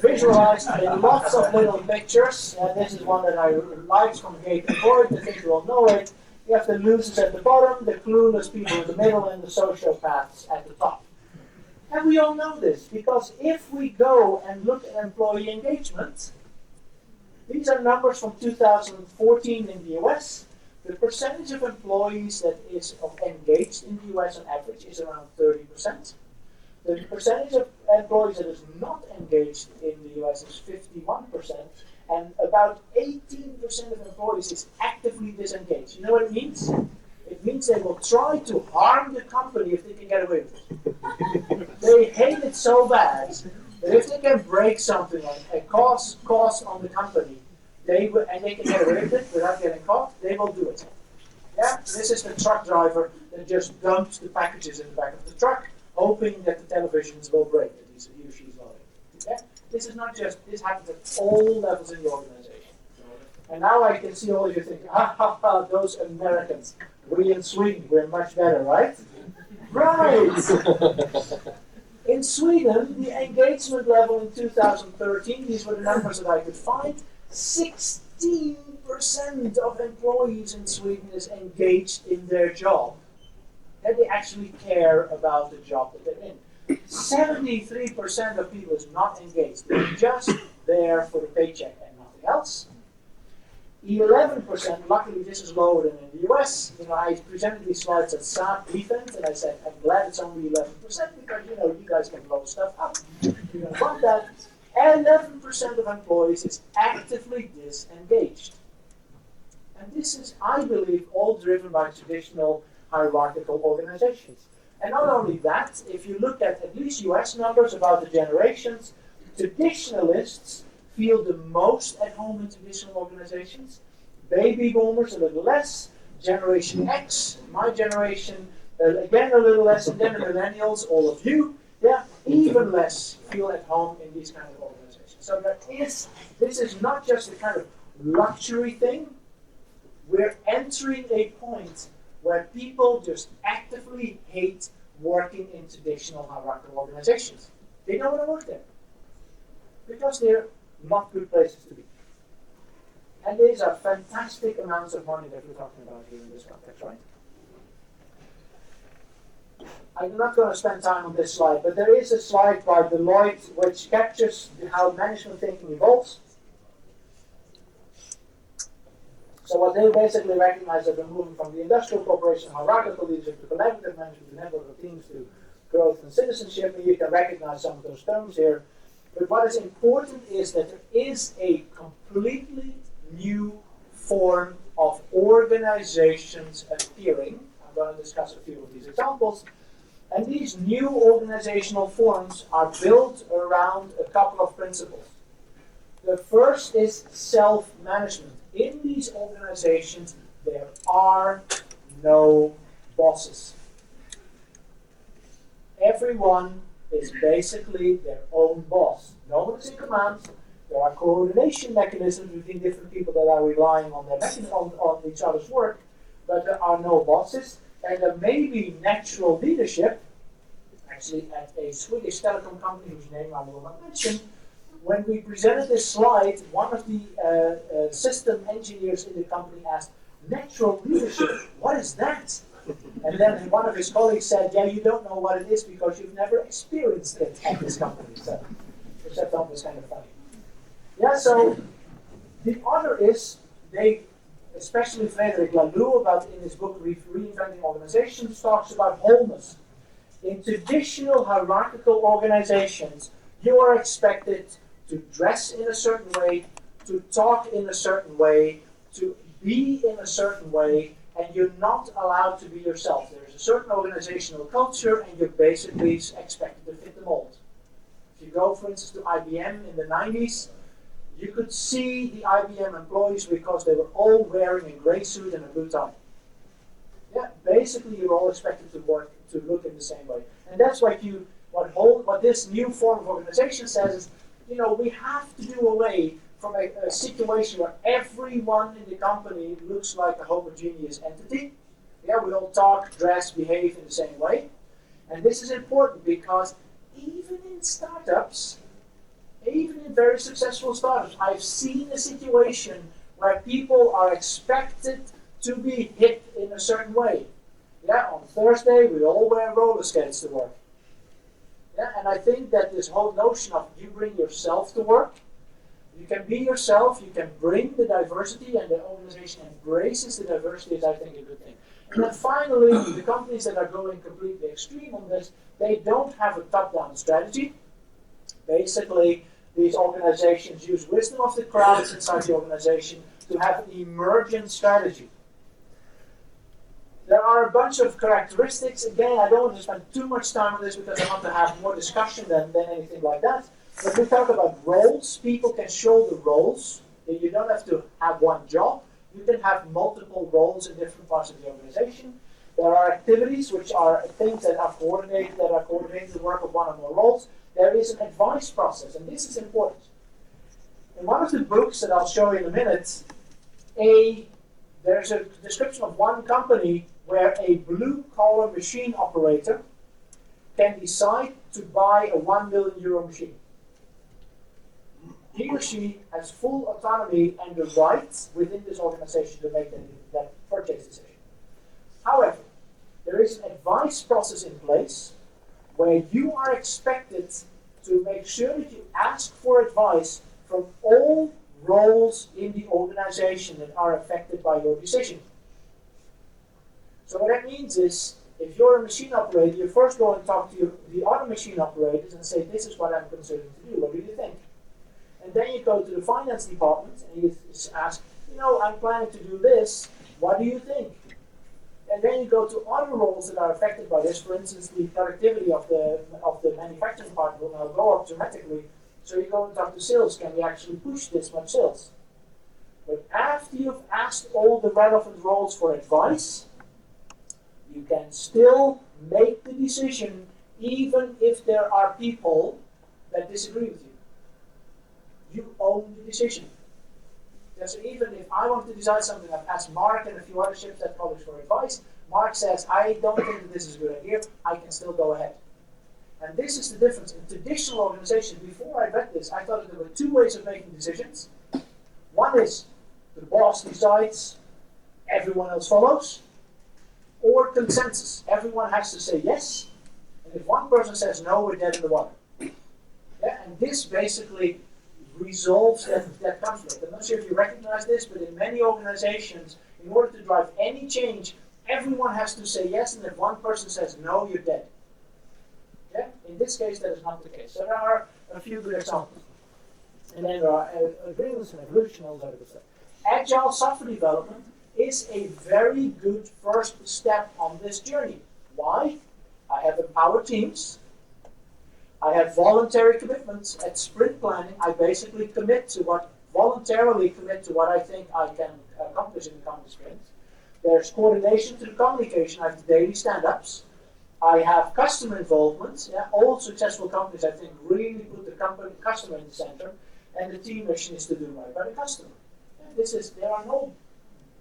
visualized in lots of little pictures. This is one that I liked from Gate and Void. I think you all know it. You have the losers at the bottom, the clueless people in the middle, and the sociopaths at the top. And we all know this, because if we go and look at employee engagement, these are numbers from 2014 in the US. The percentage of employees that is engaged in the US on average is around 30%. The percentage of employees that is not engaged in the US is 51%, and about 18% of employees is actively disengaged. You know what it means? It means they will try to harm the company if they can get away with it. They hate it so bad that if they can break something and cause on the company, and they can get away with it without getting caught, they will do it. Yeah, this is the truck driver that just dumps the packages in the back of the truck, hoping that the televisions will break that he or she's loading. Yeah, this is not just, this happens at all levels in the organization. And now I can see all of you thinking, those Americans. We in Sweden, we're much better, right? Right! In Sweden, the engagement level in 2013, these were the numbers that I could find, 16% of employees in Sweden is engaged in their job. That they actually care about the job that they're in. 73% of people is not engaged. They're just there for the paycheck and nothing else. 11%, luckily this is lower than in the US. I presented these slides at SAP Defense, and I said, I'm glad it's only 11% because, you guys can blow stuff up. You're going to want that. 11% of employees is actively disengaged. And this is, I believe, all driven by traditional hierarchical organizations. And not only that, if you look at least US numbers about the generations, traditionalists feel the most at home in traditional organizations. Baby boomers a little less, Generation X, my generation, again a little less, and then the millennials, all of you, even less feel at home in these kind of organizations. So this is not just a kind of luxury thing. We're entering a point where people just actively hate working in traditional hierarchical organizations. They don't want to work there because they're not good places to be. And these are fantastic amounts of money that we're talking about here in this context, right? I'm not going to spend time on this slide, but there is a slide by Deloitte which captures how management thinking evolves. So what they basically recognize that we're moving from the industrial corporation hierarchical leadership to collaborative management to network of teams to growth and citizenship, and you can recognize some of those terms here. But what is important is that there is a completely new form of organizations appearing. I'm going to discuss a few of these examples. And these new organizational forms are built around a couple of principles. The first is self-management. In these organizations, there are no bosses. Everyone is basically their own boss. No one is in command. There are coordination mechanisms between different people that are relying on on each other's work, but there are no bosses. And there may be natural leadership. Actually, at a Swedish telecom company whose name I will not mention, when we presented this slide, one of the system engineers in the company asked, "Natural leadership, what is that?" And then one of his colleagues said, "Yeah, you don't know what it is because you've never experienced it at this company." So, which I thought was kind of funny. Yeah, so the other is, especially Frederick Laloux, about in his book Reinventing Organizations, talks about wholeness. In traditional hierarchical organizations, you are expected to dress in a certain way, to talk in a certain way, to be in a certain way, and you're not allowed to be yourself. There's a certain organizational culture, and you're basically expected to fit the mold. If you go, for instance, to IBM in the 90s, you could see the IBM employees because they were all wearing a gray suit and a blue tie. Yeah, basically you're all expected to look in the same way. And that's what this new form of organization says is, we have to do away from a situation where everyone in the company looks like a homogeneous entity. Yeah, we all talk, dress, behave in the same way. And this is important because even in startups, even in very successful startups, I've seen a situation where people are expected to be hit in a certain way. Yeah, on Thursday we all wear roller skates to work. Yeah, and I think that this whole notion of you bring yourself to work, you can be yourself, you can bring the diversity, and the organization embraces the diversity is, I think, a good thing. And then finally, the companies that are going completely extreme on this, they don't have a top-down strategy. Basically, these organizations use wisdom of the crowds inside the organization to have an emergent strategy. There are a bunch of characteristics. Again, I don't want to spend too much time on this because I want to have more discussion than anything like that. But we talk about roles. People can shoulder roles. You don't have to have one job. You can have multiple roles in different parts of the organization. There are activities which are things that are coordinated, the work of one or more roles. There is an advice process, and this is important. In one of the books that I'll show you in a minute, there's a description of one company where a blue-collar machine operator can decide to buy a €1 million machine. He or she has full autonomy and the rights within this organization to make that purchase decision. However, there is an advice process in place where you are expected to make sure that you ask for advice from all roles in the organization that are affected by your decision. So what that means is, if you're a machine operator, you first go and talk to the other machine operators and say, this is what I'm considering to do, what do you think? And then you go to the finance department and you ask, I'm planning to do this, what do you think? And then you go to other roles that are affected by this. For instance, the productivity of the manufacturing part will now go up dramatically. So you go and talk to sales, can we actually push this much sales? But after you've asked all the relevant roles for advice, you can still make the decision even if there are people that disagree with you. You own the decision. So even if I want to decide something, I've asked Mark and a few other Shipstead colleagues for advice. Mark says, I don't think that this is a good idea. I can still go ahead. And this is the difference. In traditional organizations, before I read this, I thought that there were two ways of making decisions. One is the boss decides, everyone else follows. Or consensus. Everyone has to say yes. And if one person says no, we're dead in the water. Yeah? And this basically resolves that conflict. I'm not sure if you recognize this, but in many organizations, in order to drive any change, everyone has to say yes, and if one person says no, you're dead. Yeah? In this case, that is not the case. So there are a few good examples. And then there are agreements and evolution, all that other stuff. Agile software development is a very good first step on this journey. Why? I have empowered teams. I have voluntary commitments. At sprint planning, I basically voluntarily commit to what I think I can accomplish in the coming sprint. There's coordination to the communication. I have the daily stand-ups. I have customer involvement. Yeah, all successful companies, I think, really put the customer in the center, and the team mission is to do right by the customer. And there are no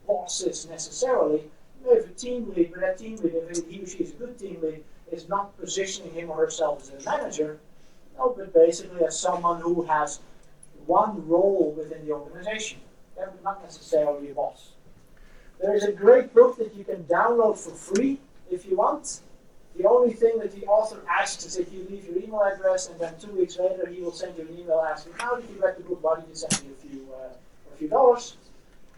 bosses necessarily. You have a team lead, but that team lead, if he or she is a good team lead, is not positioning him or herself as a manager, no, but basically as someone who has one role within the organization. They're not necessarily a boss. There is a great book that you can download for free if you want. The only thing that the author asks is that you leave your email address, and then 2 weeks later he will send you an email asking, how did you read the book, why did you send me a few dollars?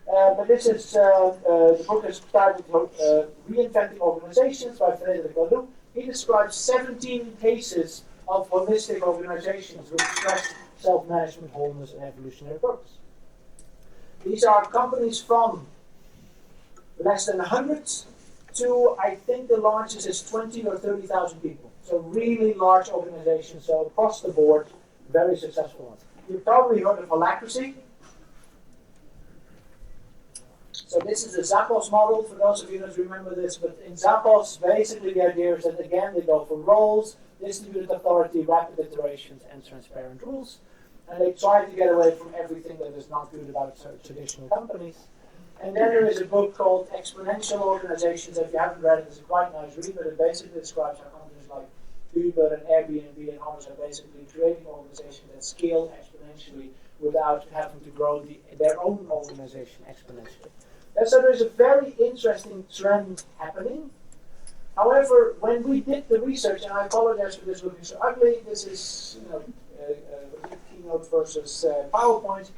But this is, the book is titled Reinventing Organizations by Hierarchical. He describes 17 cases of holistic organizations with stress, self-management, wholeness, and evolutionary purpose. These are companies from less than 100 to, I think the largest is 20 or 30,000 people. So really large organizations, so across the board, very successful ones. You've probably heard of Holacracy. So this is the Zappos model, for those of you who don't remember this, but in Zappos, basically the idea is that, again, they go for roles, distributed authority, rapid iterations, and transparent rules. And they try to get away from everything that is not good about traditional companies. And then there is a book called Exponential Organizations. If you haven't read it, it's a quite nice read, but it basically describes how companies like Uber and Airbnb and others are basically creating organizations that scale exponentially without having to grow their own organization exponentially. And so there's a very interesting trend happening. However, when we did the research, and I apologize for this looking so ugly, this is a keynote versus PowerPoint.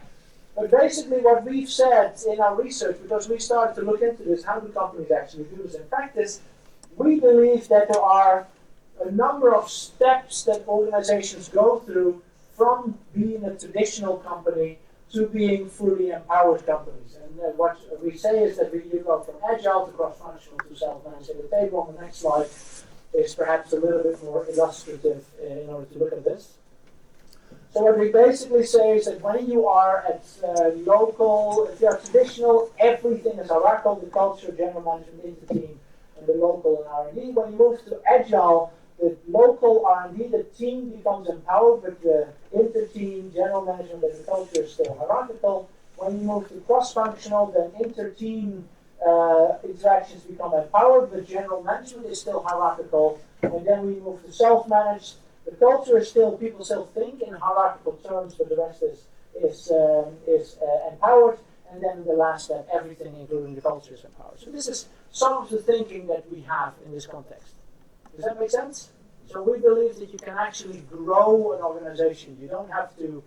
But basically what we've said in our research, because we started to look into this, how do companies actually do this in practice, we believe that there are a number of steps that organizations go through from being a traditional company to being fully empowered companies. And what we say is that you go from agile to cross-functional to self-managed. The table on the next slide is perhaps a little bit more illustrative in order to look at this. So what we basically say is that when you are at local, if you are traditional, everything is hierarchical, the culture, general management, inter-team, and the local and R&D. When you move to agile, the local R&D, the team becomes empowered, but the inter-team, general management, and the culture is still hierarchical. When you move to cross-functional, then inter-team interactions become empowered, but general management is still hierarchical. And then we move to self-managed. The culture is still, people still think in hierarchical terms, but the rest is empowered. And then the last step, everything, including the culture, is empowered. So this is some of the thinking that we have in this context. Does that make sense? So we believe that you can actually grow an organization. You don't have to,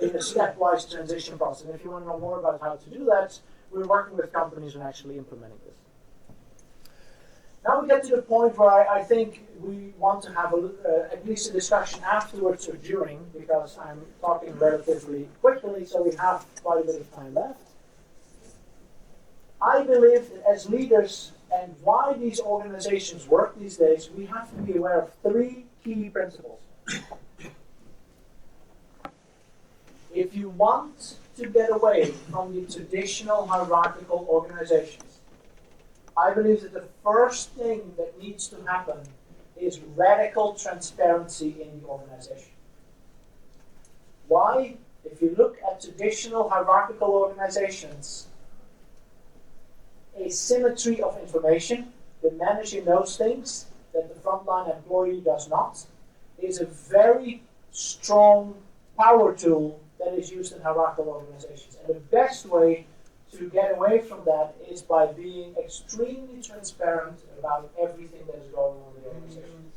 in a stepwise transition process. And if you want to know more about how to do that, we're working with companies on actually implementing this. Now we get to the point where I think we want to have at least a discussion afterwards or during, because I'm talking relatively quickly, so we have quite a bit of time left. I believe that as leaders, and why these organizations work these days, we have to be aware of three key principles. If you want to get away from the traditional hierarchical organizations, I believe that the first thing that needs to happen is radical transparency in the organization. Why? If you look at traditional hierarchical organizations, asymmetry of information, the manager knows things that the frontline employee does not, is a very strong power tool that is used in hierarchical organizations. And the best way to get away from that is by being extremely transparent about everything that is going on in the organization.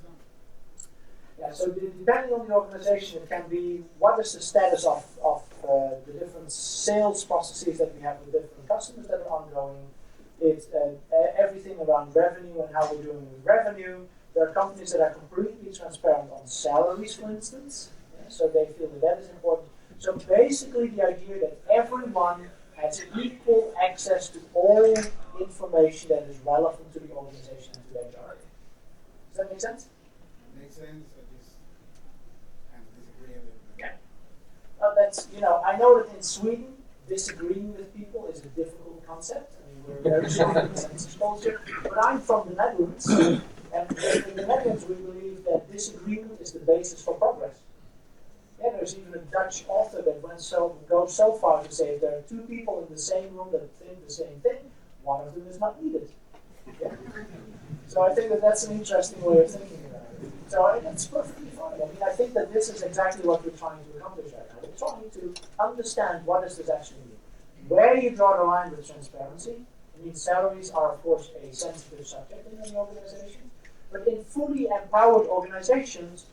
Yeah, so depending on the organization, it can be what is the status of the different sales processes that we have with different customers that are ongoing. It's everything around revenue and how we're doing with revenue. There are companies that are completely transparent on salaries, for instance, so they feel that is important. So basically the idea that everyone has equal access to all information that is relevant to the organization and to their job. Does that make sense? Makes sense. I just kind of disagree a little bit. Yeah. That's, I know that in Sweden, disagreeing with people is a difficult concept. I mean, we're very strong in consensus culture. But I'm from the Netherlands, and in the Netherlands we believe that disagreement is the basis for progress. Yeah, there's even a Dutch author that goes so far to say if there are two people in the same room that think the same thing, one of them is not needed. Yeah? So I think that that's an interesting way of thinking about it. So that's perfectly fine. I mean, I think that this is exactly what we're trying to accomplish right now. We're trying to understand what does this actually mean. Where you draw the line with transparency, I mean, salaries are of course a sensitive subject in any organization, but in fully empowered organizations,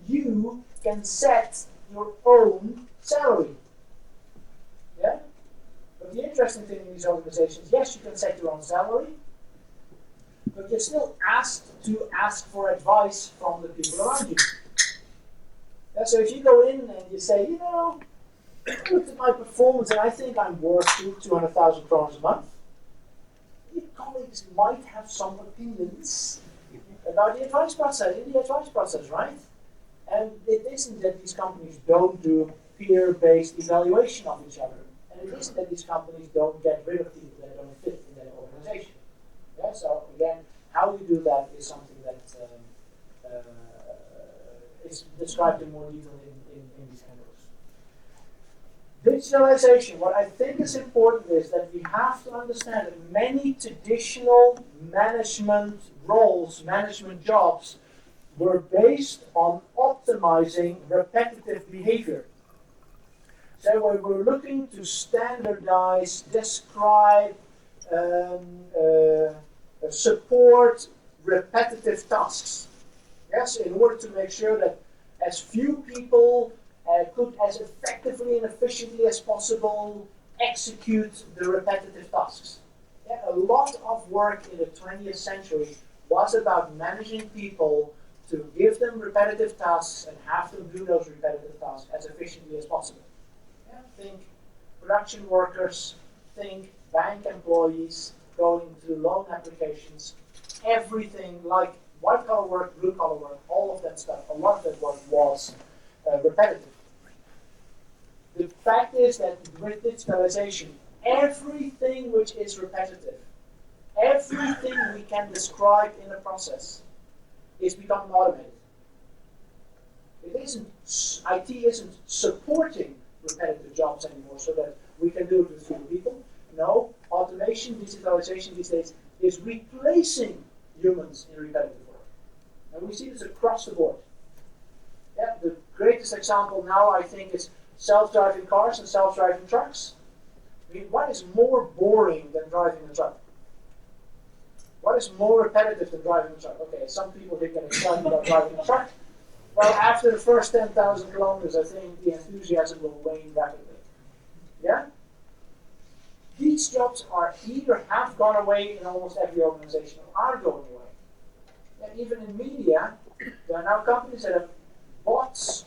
you can set your own salary. Yeah? But the interesting thing in these organizations, yes, you can set your own salary, but you're still asked to ask for advice from the people around you. Yeah, so if you go in and you say, I looked at my performance and I think I'm worth 200,000 kroners a month, your colleagues might have some opinions about the advice process, right? And it isn't that these companies don't do peer-based evaluation of each other. And it isn't that these companies don't get rid of people that don't fit in their organization. Yeah, so again, how you do that is something that is described in more detail in these kind of books. Digitalization, what I think is important is that we have to understand that many traditional management roles, management jobs, were based on optimizing repetitive behavior. So we were looking to standardize, describe, support repetitive tasks. Yes, in order to make sure that as few people could as effectively and efficiently as possible execute the repetitive tasks. Yeah, a lot of work in the 20th century was about managing people to give them repetitive tasks and have them do those repetitive tasks as efficiently as possible. Yeah, think production workers, think bank employees going through loan applications, everything like white collar work, blue collar work, all of that stuff, a lot of that work was repetitive. The fact is that with digitalization, everything which is repetitive, everything we can describe in a process is becoming automated. IT isn't supporting repetitive jobs anymore so that we can do it with fewer people. No, automation, digitalization these days is replacing humans in repetitive work. And we see this across the board. Yeah, the greatest example now, I think, is self-driving cars and self-driving trucks. I mean, what is more boring than driving a truck? What is more repetitive than driving a truck? Okay, some people get excited about driving a truck. Well, after the first 10,000 kilometers, I think the enthusiasm will wane rapidly. Yeah? These jobs are either have gone away in almost every organization or are going away. And even in media, there are now companies that have bots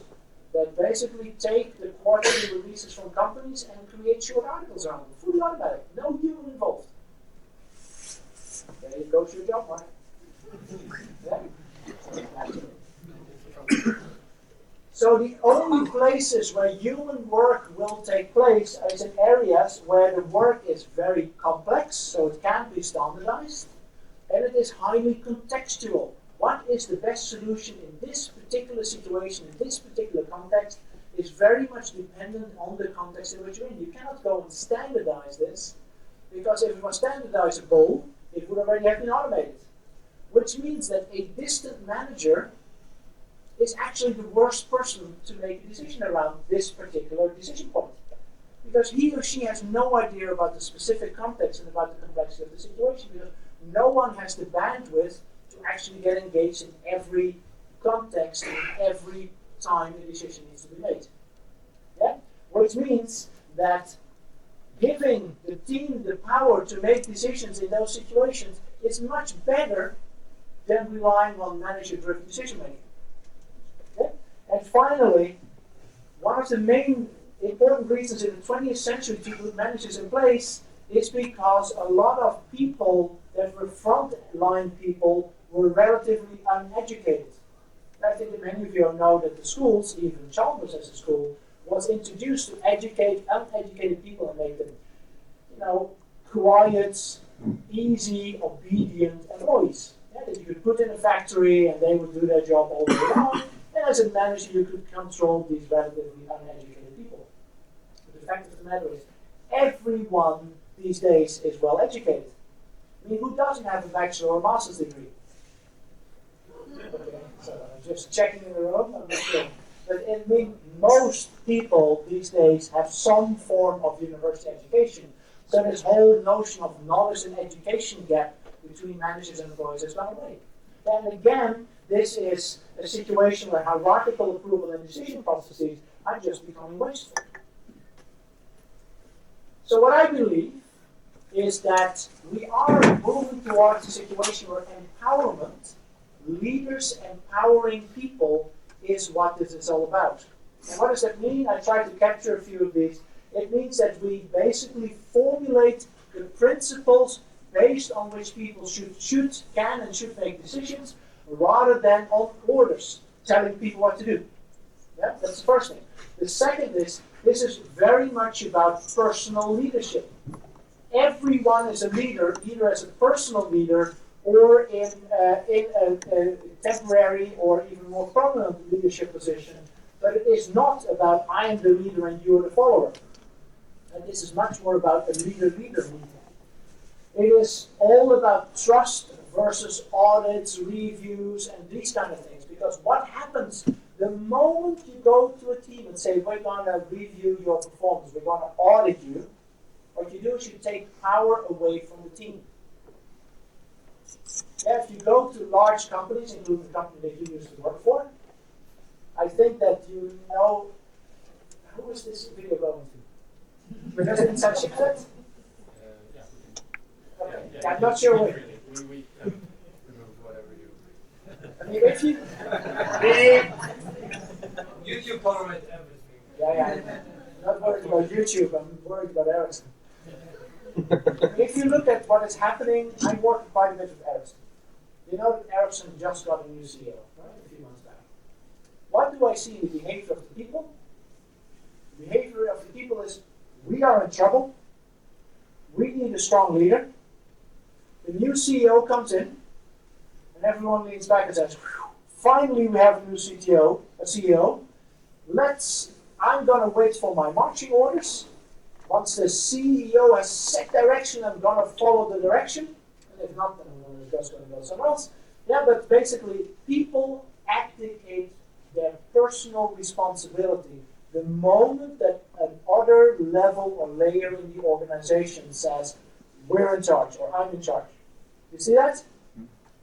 that basically take the quarterly releases from companies and create short articles around them. Fully automatic, no human involved. There goes your job, Mark. Yeah? So the only places where human work will take place is in areas where the work is very complex, so it can't be standardized, and it is highly contextual. What is the best solution in this particular situation, in this particular context, is very much dependent on the context in which you're in. You cannot go and standardize this, because if it was standardizable, it would already have been automated. Which means that a distant manager is actually the worst person to make a decision around this particular decision point. Because he or she has no idea about the specific context and about the complexity of the situation, because no one has the bandwidth to actually get engaged in every context and every time a decision needs to be made. Yeah? Which means that giving the team the power to make decisions in those situations is much better than relying on manager-driven decision making. Okay? And finally, one of the main important reasons in the 20th century to put managers in place is because a lot of people that were front-line people were relatively uneducated. I think that many of you know that the schools, even Chalmers as a school, was introduced to educate uneducated people and make them, quiet, easy, obedient employees. Yeah, that you could put in a factory and they would do their job all day long. And as a manager, you could control these relatively uneducated people. But the fact of the matter is, everyone these days is well educated. I mean, who doesn't have a bachelor or master's degree? Okay, so I'm just checking in the room. I'm not sure. But I mean, most people these days have some form of university education. So this whole notion of knowledge and education gap between managers and employees has gone away. And again, this is a situation where hierarchical approval and decision processes are just becoming wasteful. So what I believe is that we are moving towards a situation where empowerment, leaders empowering people, is what this is all about. And what does that mean? I tried to capture a few of these. It means that we basically formulate the principles based on which people can and should make decisions, rather than on orders, telling people what to do. Yeah, that's the first thing. The second is, this is very much about personal leadership. Everyone is a leader, either as a personal leader or in a temporary or even more prominent leadership position. But it is not about I am the leader and you are the follower. And this is much more about a leader-leader meeting. It is all about trust versus audits, reviews, and these kind of things. Because what happens the moment you go to a team and say, we're going to review your performance, we're going to audit you, what you do is you take power away from the team. Yeah, if you go to large companies, including the company that you used to work for, I think that you know, who is this video going to? President Sanchez? Okay, yeah, I'm not sure. We can remove whatever you. I mean, if you, YouTube tolerate everything. yeah, I'm not worried about YouTube, I'm worried about Ericsson. If you look at what is happening, I work quite a bit with Ericsson. You know that Ericsson just got a new CEO, right, a few months back. What do I see in the behavior of the people? The behavior of the people is, we are in trouble, we need a strong leader. The new CEO comes in, and everyone leans back and says, finally we have a new CEO. I'm going to wait for my marching orders. Once the CEO has set direction, I'm going to follow the direction. And if not, then I'm just going to go somewhere else. Yeah, but basically, people abdicate their personal responsibility the moment that another level or layer in the organization says, we're in charge, or I'm in charge. You see that?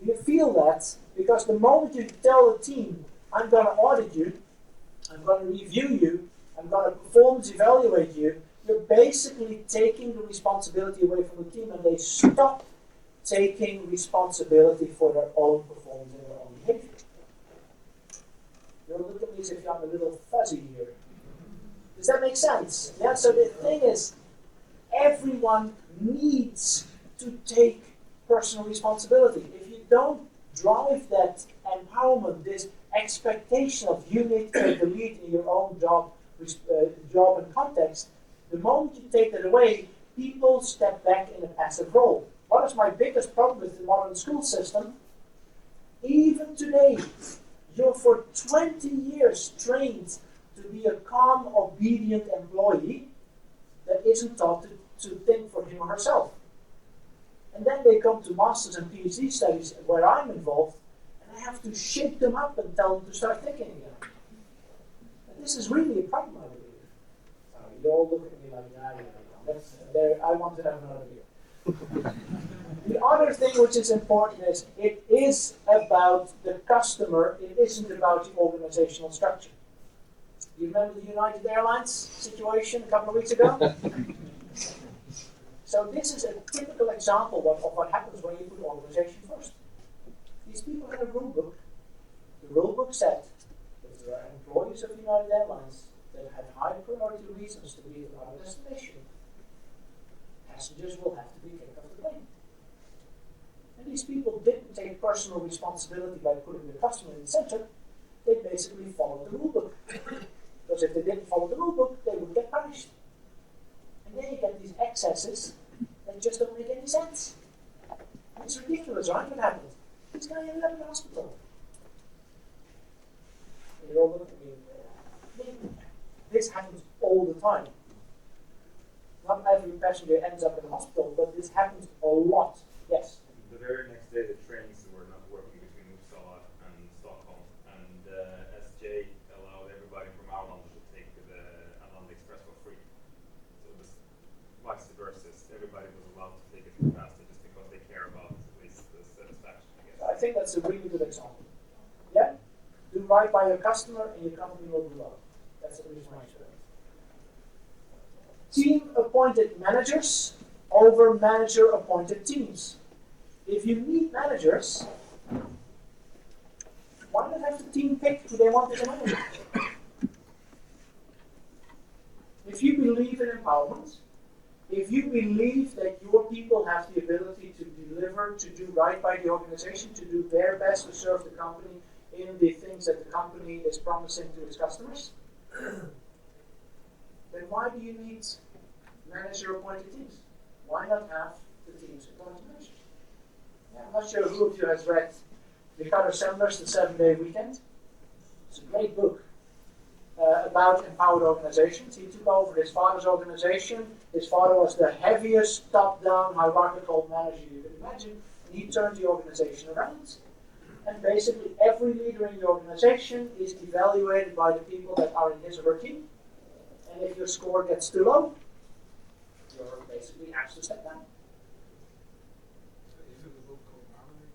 You feel that? Because the moment you tell the team, I'm going to audit you, I'm going to review you, I'm going to performance evaluate you, you're basically taking the responsibility away from the team, and they stop taking responsibility for their own performance and their own behavior. You'll look at me as if I'm a little fuzzy here. Does that make sense? Yeah, so the thing is, everyone needs to take personal responsibility. If you don't drive that empowerment, this expectation of you need to take the lead in your own job and context, the moment you take that away, people step back in a passive role. What is my biggest problem with the modern school system? Even today, you're for 20 years trained to be a calm, obedient employee that isn't taught to think for him or herself. And then they come to master's and PhD studies where I'm involved, and I have to shake them up and tell them to start thinking again. And this is really a problem, I believe. You all look at me like, I want to have another beer. The other thing which is important is, it is about the customer, it isn't about the organizational structure. You remember the United Airlines situation a couple of weeks ago? So this is a typical example of what happens when you put organization first. These people had a rule book. The rule book said if there are employees of United Airlines that have high priority reasons to be at our destination, passengers will have to be kicked off the plane. And these people didn't take personal responsibility by putting the customer in the center. They basically followed the rule book. Because if they didn't follow the rule book, they would get punished. And then you get these excesses that just don't make any sense. It's ridiculous, right? What happened? This guy ended up in the hospital. And you all look at me. This happens all the time. Not every passenger ends up in the hospital, but this happens a lot. Yes? The very next day, the trains were not working between Uppsala and Stockholm, and SJ allowed everybody from Arlanda to take the Arlanda Express for free. So it was vice versa. Everybody was allowed to take it faster just because they care about at least the satisfaction, I guess. I think that's a really good example. Yeah? Do right by your customer and your company will do well. That's at least my experience. Team-appointed managers over manager-appointed teams. If you need managers, why not have the team pick who they want as a manager? If you believe in empowerment, if you believe that your people have the ability to deliver, to do right by the organization, to do their best to serve the company in the things that the company is promising to its customers, then why do you need manager-appointed teams? Why not have the teams appointed managers? Yeah, I'm not sure who of you has read Ricardo Sandler's The 7-Day Weekend. It's a great book about empowered organizations. He took over his father's organization. His father was the heaviest top-down hierarchical manager you could imagine, and he turned the organization around. And basically every leader in the organization is evaluated by the people that are in his or her team. And if your score gets too low, you're basically to step down. Is it a book called Maverick?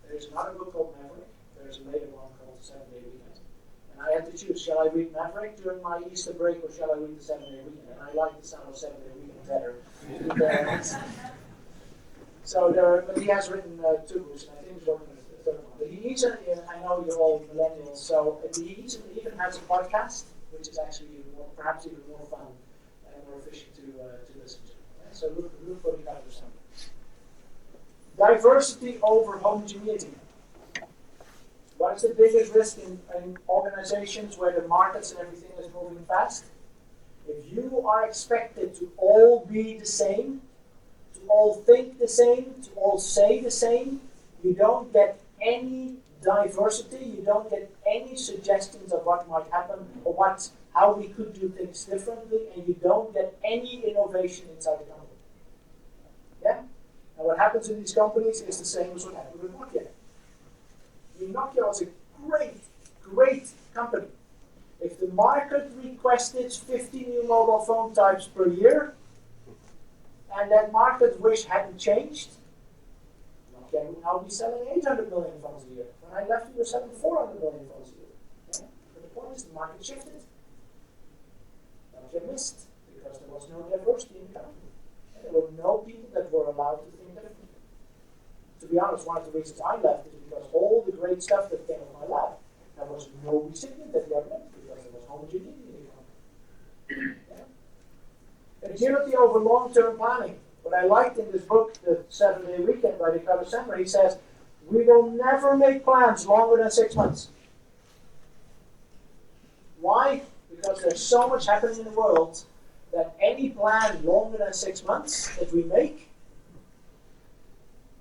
There's another book called Maverick. There's a later one called The 7-Day Weekend. And I had to choose, shall I read Maverick during my Easter break or shall I read The 7-Day Weekend? And I like the sound of 7-Day Weekend better. So but he has written 2 books, and I think he's working on the third one. But I know you're all millennials, so he even has a podcast, which is actually perhaps even more fun and more efficient to listen to. Yeah? So look for the cover something. Diversity over homogeneity. What is the biggest risk in organizations where the markets and everything is moving fast? If you are expected to all be the same, to all think the same, to all say the same, you don't get any diversity, you don't get any suggestions of what might happen or how we could do things differently, and you don't get any innovation inside the company. Yeah? And what happens in these companies is the same as what happened with Nokia. Nokia was a great company. If the market requested 50 new mobile phone types per year, and that market wish hadn't changed, Nokia would now be selling 800 million phones a year. When I left, we were selling 400 million phones a year. Yeah? But the point is, the market shifted. Nokia missed because there was no diversity in the company. And there were no people that were allowed to think differently. To be honest, one of the reasons I left is because all the great stuff that came on my lap, there was no recipient that got left because there was homogeneity in the company. Yeah? Agility over long-term planning. What I liked in this book, The 7-Day Weekend by Ricardo Semler, he says, we will never make plans longer than 6 months. Why? Because there's so much happening in the world that any plan longer than 6 months that we make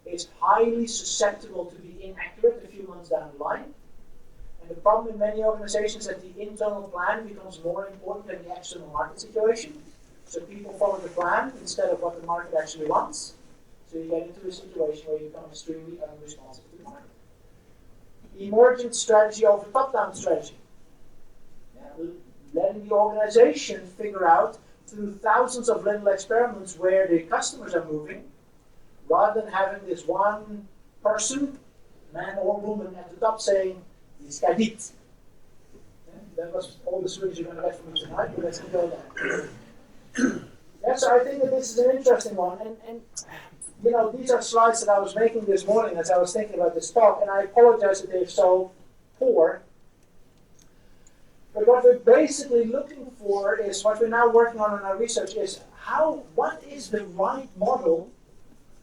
is highly susceptible to be inaccurate a few months down the line. And the problem in many organizations is that the internal plan becomes more important than the external market situation. So people follow the plan instead of what the market actually wants. So you get into a situation where you become extremely unresponsive to the market. Emergent strategy over top-down strategy. Yeah, letting the organization figure out through thousands of little experiments where the customers are moving, rather than having this one person, man or woman, at the top saying, "This guy did." That was all the Swedish you're going to get from me tonight, but let's go there. Yeah, so I think that this is an interesting one, and you know, these are slides that I was making this morning as I was thinking about this talk, and I apologize that they're so poor. But what we're basically looking for is, what we're now working on in our research is what is the right model.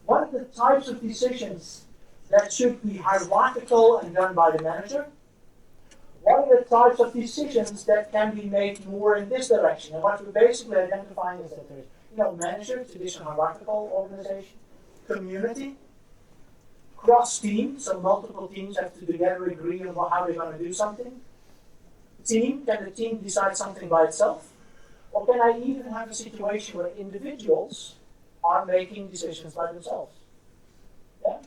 What are the types of decisions that should be hierarchical and done by the manager? What are the types of decisions that can be made more in this direction? And what we're basically identifying is that there's, manager, traditional hierarchical organization, community, cross-team, so multiple teams have to together agree on how they're going to do something. Team, can the team decide something by itself? Or can I even have a situation where individuals are making decisions by themselves? Yeah?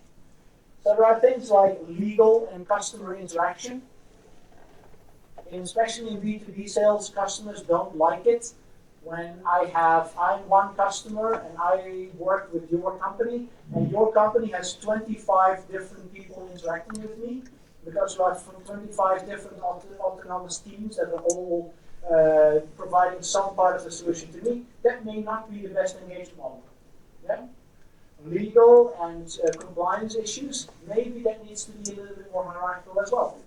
So there are things like legal and customer interaction. And especially in B2B sales, customers don't like it when I'm one customer and I work with your company, and your company has 25 different people interacting with me, because you have 25 different autonomous teams that are all providing some part of the solution to me. That may not be the best engagement model. Yeah? Legal and compliance issues, maybe that needs to be a little bit more hierarchical as well.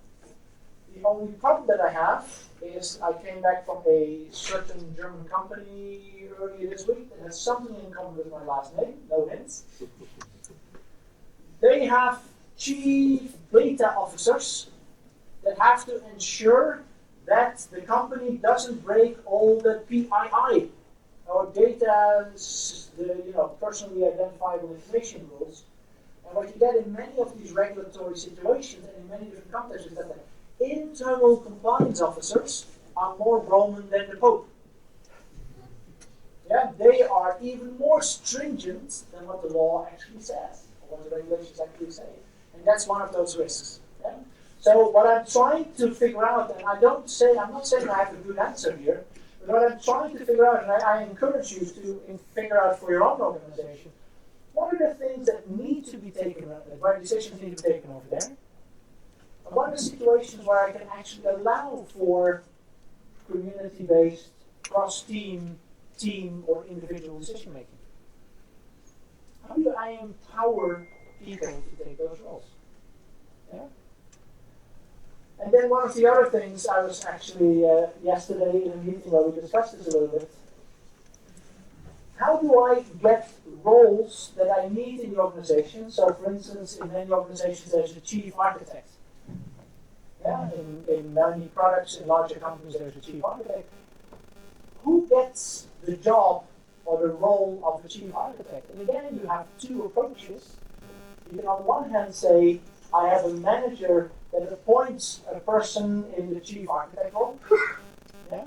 The only problem that I have is I came back from a certain German company earlier this week that has something in common with my last name, no hints. They have chief data officers that have to ensure that the company doesn't break all the PII, or data, personally identifiable information rules. And what you get in many of these regulatory situations and in many different contexts is that the internal compliance officers are more Roman than the Pope. Yeah, they are even more stringent than what the law actually says, or what the regulations actually say. And that's one of those risks. Yeah? So what I'm trying to figure out, and I'm not saying I have a good answer here, But what I'm trying to figure out, and I encourage you to figure out for your own organization, what are the things that need to be taken, where decisions need to be taken over there? And what are the situations where I can actually allow for community-based, cross-team, team, or individual decision making? How do I empower people to take those roles? Yeah? And then one of the other things, I was actually yesterday in a meeting where we discussed this a little bit. How do I get roles that I need in the organization? So, for instance, in many organizations, there's a chief architect. Yeah, in many products, in larger companies, there's a chief architect. Who gets the job or the role of the chief architect? And again, you have two approaches. You can, on one hand, say, I have a manager that appoints a person in the chief architect role. Yeah.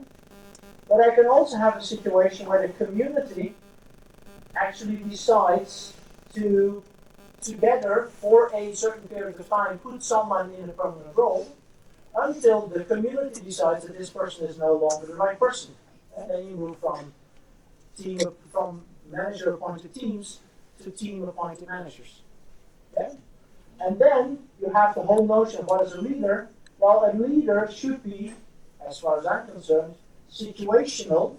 But I can also have a situation where the community actually decides to, together, for a certain period of time, put someone in a permanent role until the community decides that this person is no longer the right person. And then you move from manager-appointed teams to team-appointed managers. Okay? And then you have the whole notion of what is a leader. Well, a leader should be, as far as I'm concerned, situational.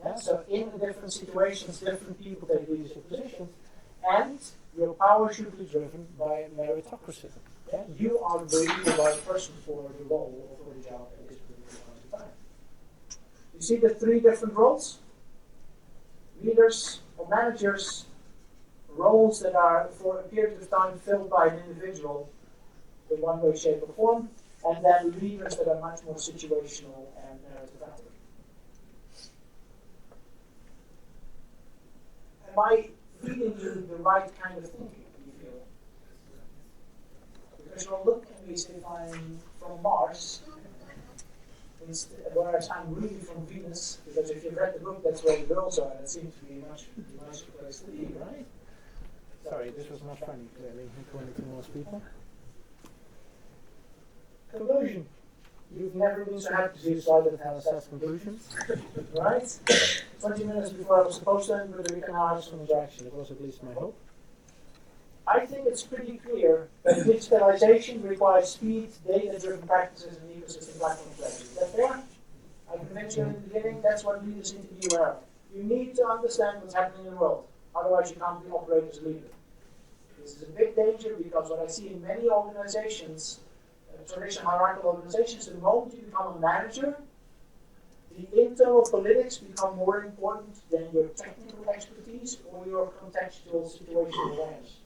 Yeah? So in the different situations, different people take leadership positions, and your power should be driven by meritocracy. Yeah? You are really the right person for the role or for the job at this particular point in time. You see the three different roles? Leaders or managers, roles that are for a period of time filled by an individual in one way, shape, or form, and then leaders that are much more situational and meritocratic. Am I feeding you the right kind of thinking, do you feel? Because you'll look at me as if I'm from Mars, whereas I'm really from Venus, because if you've read the book, that's where the girls are, and it seems to be a much nicer place to be, right? Sorry, this was not funny, clearly, according to most people. Conclusion. You've never been so happy to see a slide that has assessed conclusions, right? 20 minutes before I was supposed to end, but we can now have some interaction. It was at least my hope. I think it's pretty clear that digitalization requires speed, data-driven practices, and ecosystem platform strategy. Is that fair? I convinced you in the beginning, that's what leaders need to be aware of. You need to understand what's happening in the world. Otherwise, you can't be operate as a leader. This is a big danger because what I see in many organizations, traditional hierarchical organizations, the moment you become a manager, the internal politics become more important than your technical expertise or your contextual situational awareness.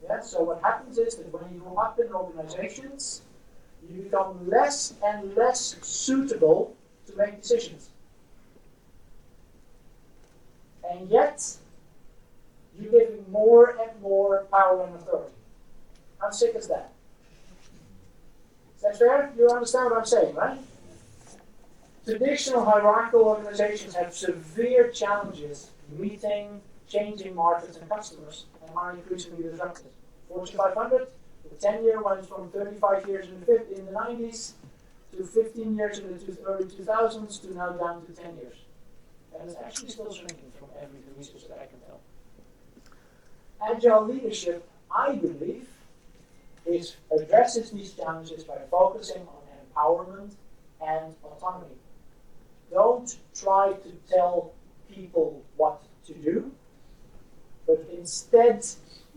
Yeah? So what happens is that when you go up in organizations, you become less and less suitable to make decisions. And yet, you're giving more and more power and authority. How sick is that? Is that fair? You understand what I'm saying, right? Traditional hierarchical organizations have severe challenges meeting changing markets and customers and are increasingly disrupted. Fortune 500, the 10-year went from 35 years in the 90s to 15 years in the early 2000s to now down to 10 years. And it's actually still shrinking from every research that I can tell. Agile leadership, I believe, addresses these challenges by focusing on empowerment and autonomy. Don't try to tell people what to do, but instead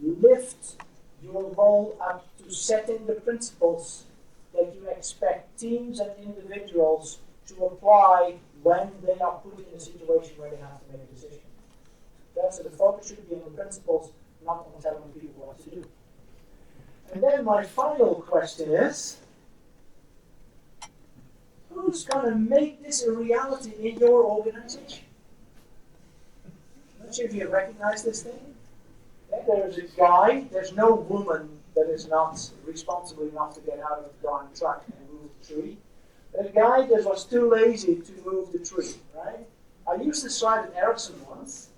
lift your role up to setting the principles that you expect teams and individuals to apply when they are put in a situation where they have to make a decision. That's the focus should be on the principles, not on telling people what to do. And then my final question is, who's going to make this a reality in your organization? I'm not sure if you recognize this thing. Yeah, there's a guy, there's no woman that is not responsible enough to get out of the darn truck and move the tree. There's a guy that was too lazy to move the tree, right? I used this slide at Ericsson once,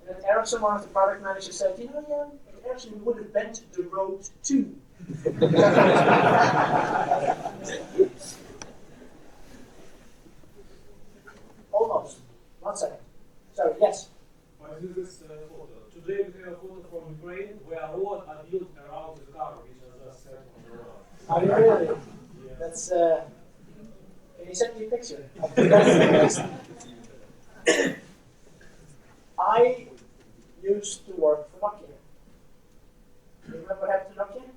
and then Ericsson, one of the product managers, said, you know, yeah, it actually would have bent the road too. Sorry, yes. I see this photo. Today we have a photo from Ukraine where roads are built around the car, which is just set on the road. Are you really? Yeah. That's, can you send me a picture? That's the best. I used to work for Nokia. You remember what happened to Nokia?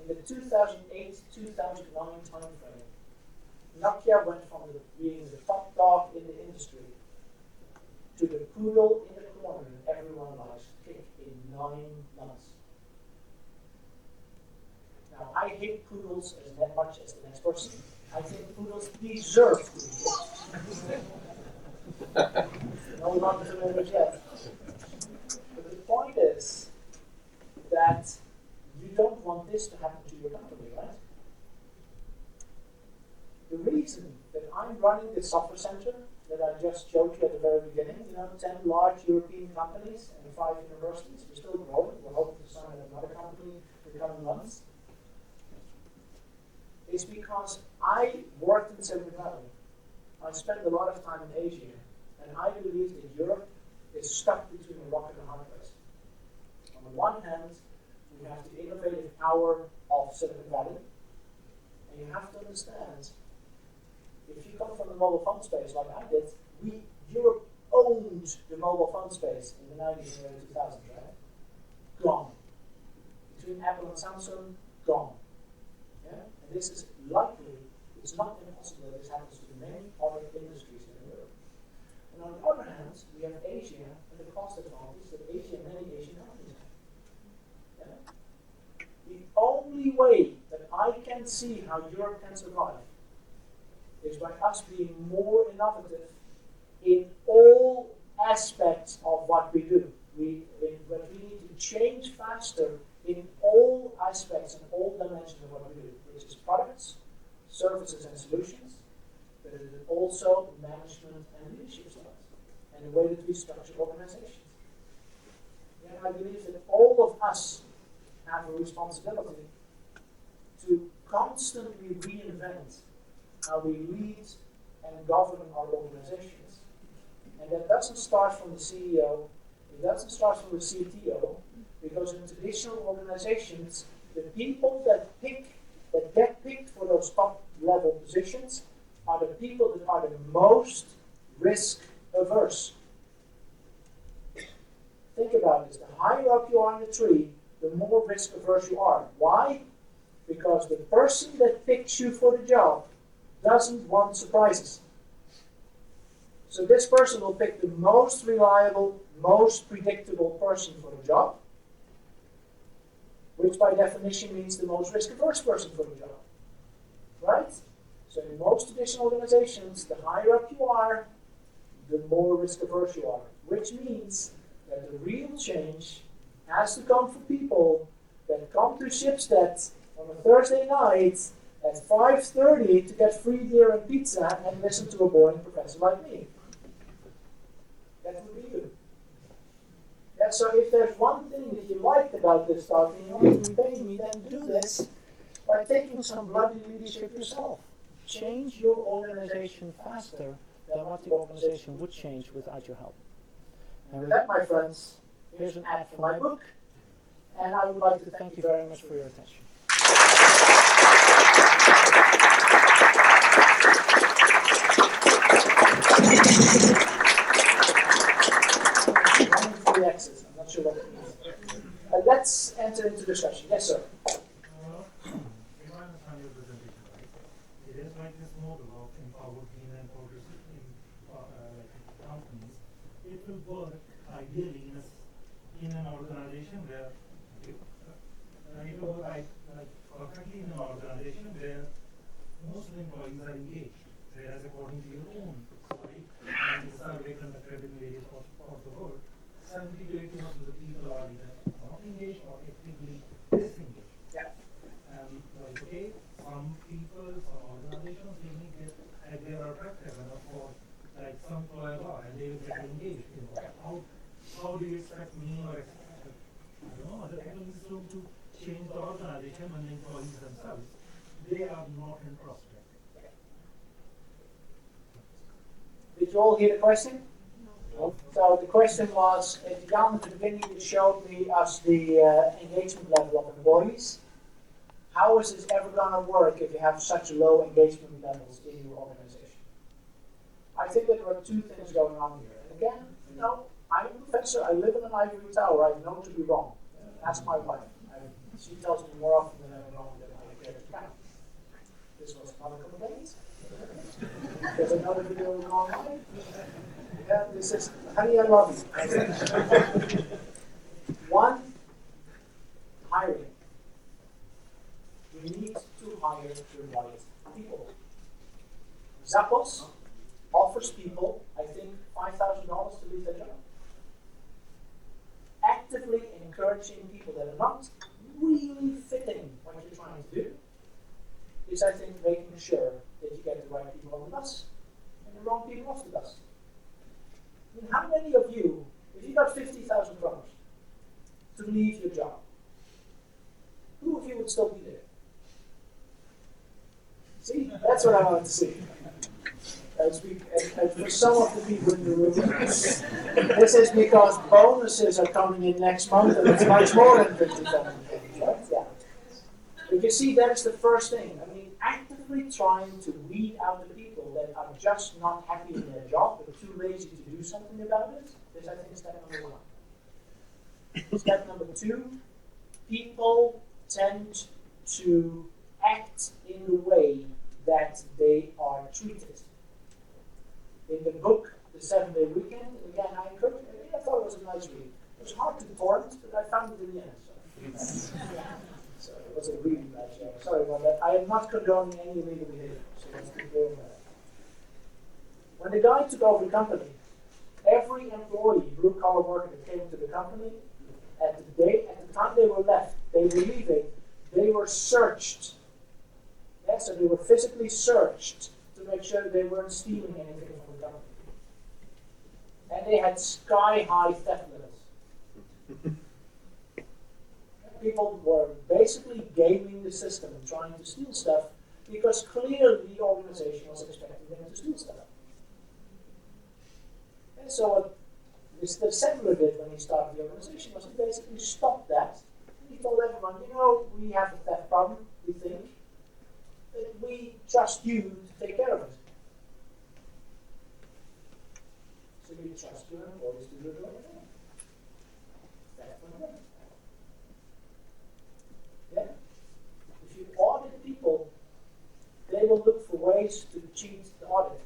In the 2008-2009 time frame, Nokia went from being the top dog in the industry to the poodle in the corner everyone likes to kick in 9 months. Now, I hate poodles as much as the next person. I think poodles deserve to be kicked. No longer familiar yet. But the point is that you don't want this to happen to your company, right? The reason that I'm running this software center that I just showed you at the very beginning, 10 large European companies and 5 universities, we're still growing, we're hoping to sign another company in the coming months, is because I worked in Silicon Valley. I spent a lot of time in Asia, and I believe that Europe is stuck between a rock and a hard place. On the one hand, we have the innovative power of Silicon Valley, and you have to understand, if you come from the mobile phone space like I did, Europe owned the mobile phone space in the 90s and early 2000s, right? Gone. Between Apple and Samsung, gone. Yeah? And this is likely, it's not impossible that this happens to many other industries in Europe. And on the other hand, we have Asia and the cost advantage that many Asian companies have. Yeah? The only way that I can see how Europe can survive is by us being more innovative in all aspects of what we do. We need to change faster in all aspects and all dimensions of what we do, which is products, services and solutions, but it is also management and leadership styles, and the way that we structure organizations. And I believe that all of us have a responsibility to constantly reinvent how we lead and govern our organizations. And that doesn't start from the CEO, it doesn't start from the CTO, because in traditional organizations, the people that get picked for those top level positions are the people that are the most risk averse. Think about this, the higher up you are in the tree, the more risk averse you are. Why? Because the person that picks you for the job doesn't want surprises. So this person will pick the most reliable, most predictable person for the job, which by definition means the most risk-averse person for the job. Right? So in most traditional organizations, the higher up you are, the more risk-averse you are, which means that the real change has to come from people that come to Schibsted on a Thursday night at 5:30 to get free beer and pizza and listen to a boring professor like me. That would be you. Yeah, so if there's one thing that you liked about this talk and you want to repay me, then do this by taking some bloody leadership yourself. Change your organization faster than what the organization would change without your help. And with that, my friends, here's an ad for my book, and I would like to thank you very much for your attention. The X's. I'm not sure what it means. Let's enter into discussion. Yes, sir. If I understand your presentation right, it is like this model of empowered team and progressive companies. It will work ideally in an organization where it will work perfectly in an organization where most employees are engaged, whereas according to your own study and the survey conducted in various parts of the world, 70 to 80% of the people are either not engaged or actively disengaged. Yeah. Okay, some people, some organizations, they may get, they are attractive enough for some employers are, and they will get engaged. How do you expect me or other people in this room to change the organization when the employees themselves, they are not in prospect? Did you all hear the question? So the question was, Jan at the beginning you showed us the engagement level of employees. How is this ever going to work if you have such low engagement levels in your organization? I think that there are two things going on here. And again, you know, I'm a professor, I live in an ivory tower, I know to be wrong. That's my wife. She tells me more often than I'm wrong than I care to count. This was not a complaint. There's another video going on. Yeah, this is, honey, I love you. One, hiring. We need to hire the right people. Zappos offers people, I think, $5,000 to leave their job. Actively encouraging people that are not really fitting what you're trying to do is, I think, making sure that you get the right people on the bus and the wrong people off the bus. I mean, how many of you, if you got 50,000 kroner to leave your job, who of you would still be there? See, that's what I wanted to see. And for some of the people in the room, this is because bonuses are coming in next month and it's much more than 50,000. Right? Yeah. But you see, that's the first thing. I mean, actively trying to weed out the people that are just not happy in their job but too lazy to do something about it is, I think, step number one. Step number two, people tend to act in the way that they are treated. In the book, The 7-Day Weekend, and again, I thought it was a nice read. It was hard to torrent, but I found it in the end. So it was a really bad job. Sorry about that. I am not condoning any illegal behavior, so let's keep doing that. When the guy took over the company, every employee, blue-collar worker that came to the company, at the time they were left, they were leaving, they were searched. Yeah, so they were physically searched to make sure they weren't stealing anything from the company. And they had sky-high theft limits. People were basically gaming the system and trying to steal stuff because clearly the organization was expecting them to steal stuff. And so what Mr. Sandler did when he started the organization was he basically stopped that. He told everyone, you know, we have a theft problem, we think. We trust you to take care of it. So you trust your employees to do the right thing. That's one way. Yeah? If you audit people, they will look for ways to cheat the audit.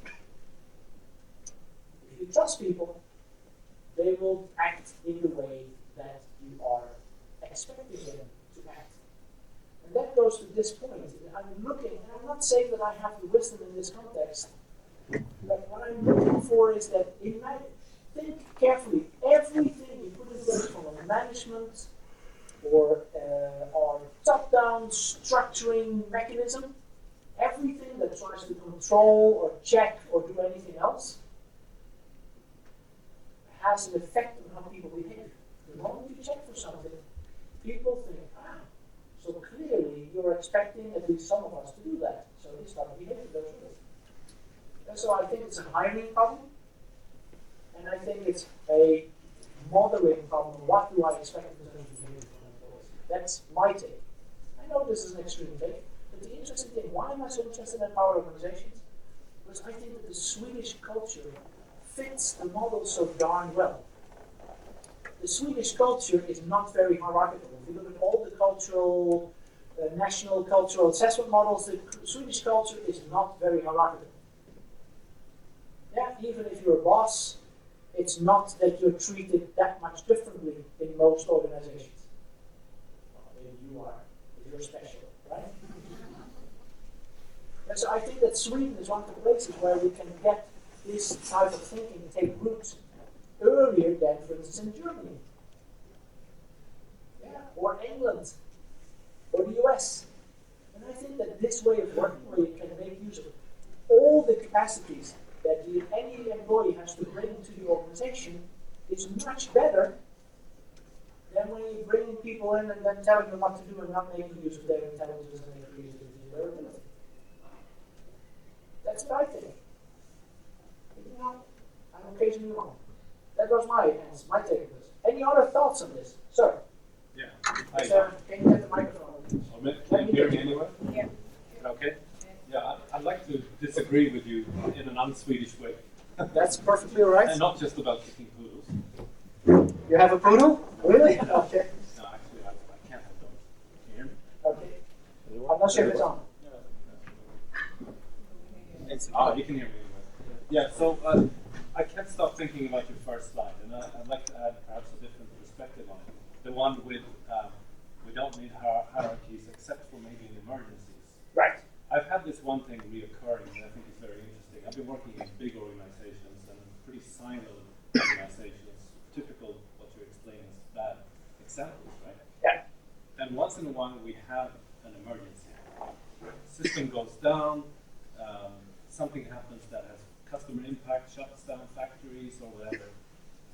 If you trust people, they will act in the way that you are expecting them to act. And that goes to this point. I'm looking, and I'm not saying that I have the wisdom in this context, but what I'm looking for is that think carefully. Everything you put in place from a management or top-down structuring mechanism, everything that tries to control or check or do anything else has an effect on how people behave. The moment you check for something, people think, so clearly you're expecting at least some of us to do that. So they start behaving those ways. And so I think it's a hiring problem, and I think it's a modeling problem. What do I expect them to behave from employees? That's my take. I know this is an extreme take, but the interesting thing, why am I so interested in power organizations? Because I think that the Swedish culture fits the model so darn well. The Swedish culture is not very hierarchical. If you look at all the cultural, national cultural assessment models, the Swedish culture is not very hierarchical. Yeah, even if you're a boss, it's not that you're treated that much differently in most organizations. Well, maybe you are, if you're special, right? And so I think that Sweden is one of the places where we can get this type of thinking take root earlier than, for instance, in Germany. Yeah, or England, or the US. And I think that this way of working, where you can make use of all the capacities that any employee has to bring to the organization, is much better than when you bring people in and then telling them what to do and not making use of their intelligence and their creativity and their ability. That's what I think. You know, I'm occasionally wrong. that was my take on this. Any other thoughts on this, sir? Yeah. Sir, can you get the microphone? Can you hear me anyway? Yeah. Okay. Yeah, I'd like to disagree with you in an un-Swedish way. That's perfectly all right. And not just about kicking poodles. You have a poodle? Really? Okay. No, actually, I can't have those. Can you hear me? Okay. I'm not sure if it's on. You can hear me anyway. Yeah, so I can't stop thinking about your first slide, and I'd like to add perhaps a different perspective on it. The one with we don't need hierarchies except for maybe in emergencies. Right. I've had this one thing reoccurring that I think is very interesting. I've been working in big organizations and pretty siloed organizations. Typical what you're explaining is bad examples, right? Yeah. And once in a while we have an emergency. System goes down, something happens that has customer impact, shuts down factories or whatever.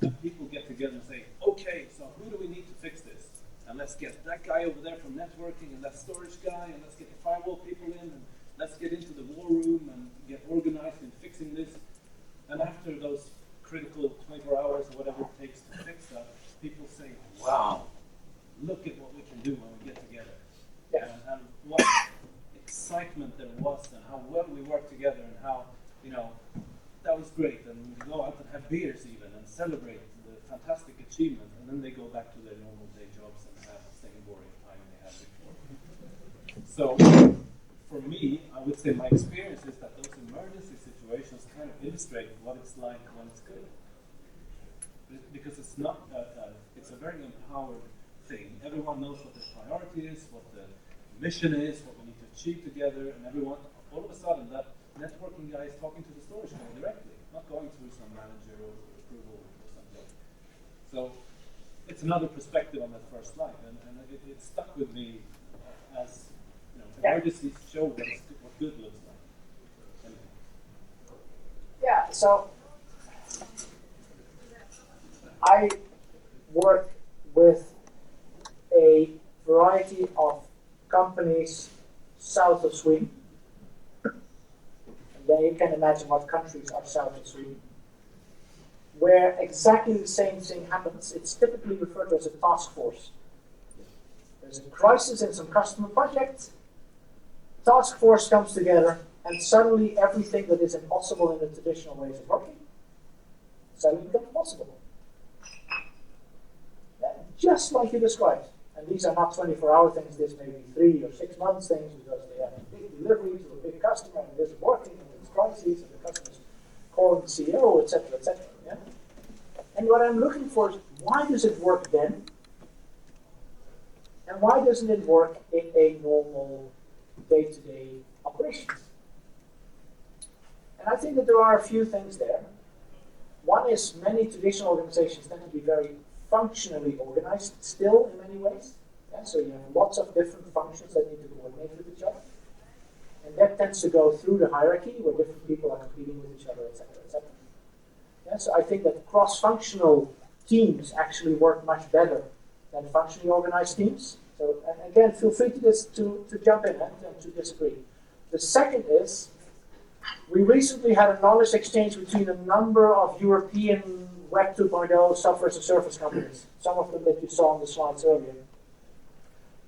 And people get together and say, okay, so who do we need to fix this? And let's get that guy over there from networking and that storage guy, and let's get the firewall people in, and let's get into the war room and get organized in fixing this. And after those critical 24 hours or whatever it takes to fix that, people say, wow, look at what we can do when we get together. Yeah. And what excitement there was, and how well we worked together, and how, that was great. And we go out and have beers even, and celebrate the fantastic achievement, and then they go back to their normal day jobs and have the same boring time they had before. So, for me, I would say my experience is that those emergency situations kind of illustrate what it's like when it's good. Because it's not, it's a very empowered thing. Everyone knows what the priority is, what the mission is, what we need to achieve together, and everyone, all of a sudden, that networking guy is talking to the storage guy directly, not going through some manager or approval or something. So it's another perspective on that first slide, and it stuck with me as emergencies show what good looks like. Yeah, so I work with a variety of companies south of Sweden. And then you can imagine what countries are south of Sweden, where exactly the same thing happens. It's typically referred to as a task force. There's a crisis in some customer project, task force comes together, and suddenly everything that is impossible in the traditional ways of working suddenly becomes possible. Just like you described. And these are not 24-hour things, this may be 3 or 6 months things because they have a big delivery to a big customer and it isn't working and it's crises and the customer's calling the CEO, etc., etc. Yeah? And what I'm looking for is why does it work then? And why doesn't it work in a normal day-to-day operations? And I think that there are a few things there. One is many traditional organizations tend to be very functionally organized still in many ways. Yeah? So you have lots of different functions that need to coordinate with each other. And that tends to go through the hierarchy where different people are competing with each other, etc., etc. Yeah? So I think that cross-functional teams actually work much better than functionally organized teams. So, and again, feel free to jump in and to disagree. The second is, we recently had a knowledge exchange between a number of European Web 2.0 software as a service companies, some of them that you saw on the slides earlier.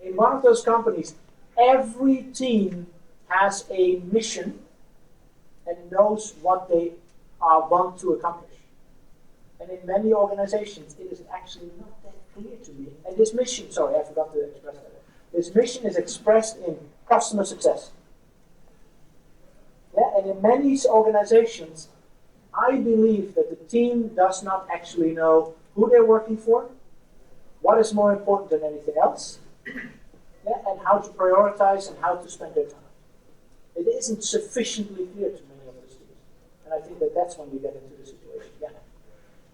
In one of those companies, every team has a mission and knows what they want to accomplish. And in many organizations, it is actually not that clear to me. And this mission, sorry, I forgot to express that. This mission is expressed in customer success. Yeah, and in many organizations, I believe that the team does not actually know who they're working for, what is more important than anything else, yeah, and how to prioritize and how to spend their time. It isn't sufficiently clear to many of those teams. And I think that that's when we get into the situation. Yeah.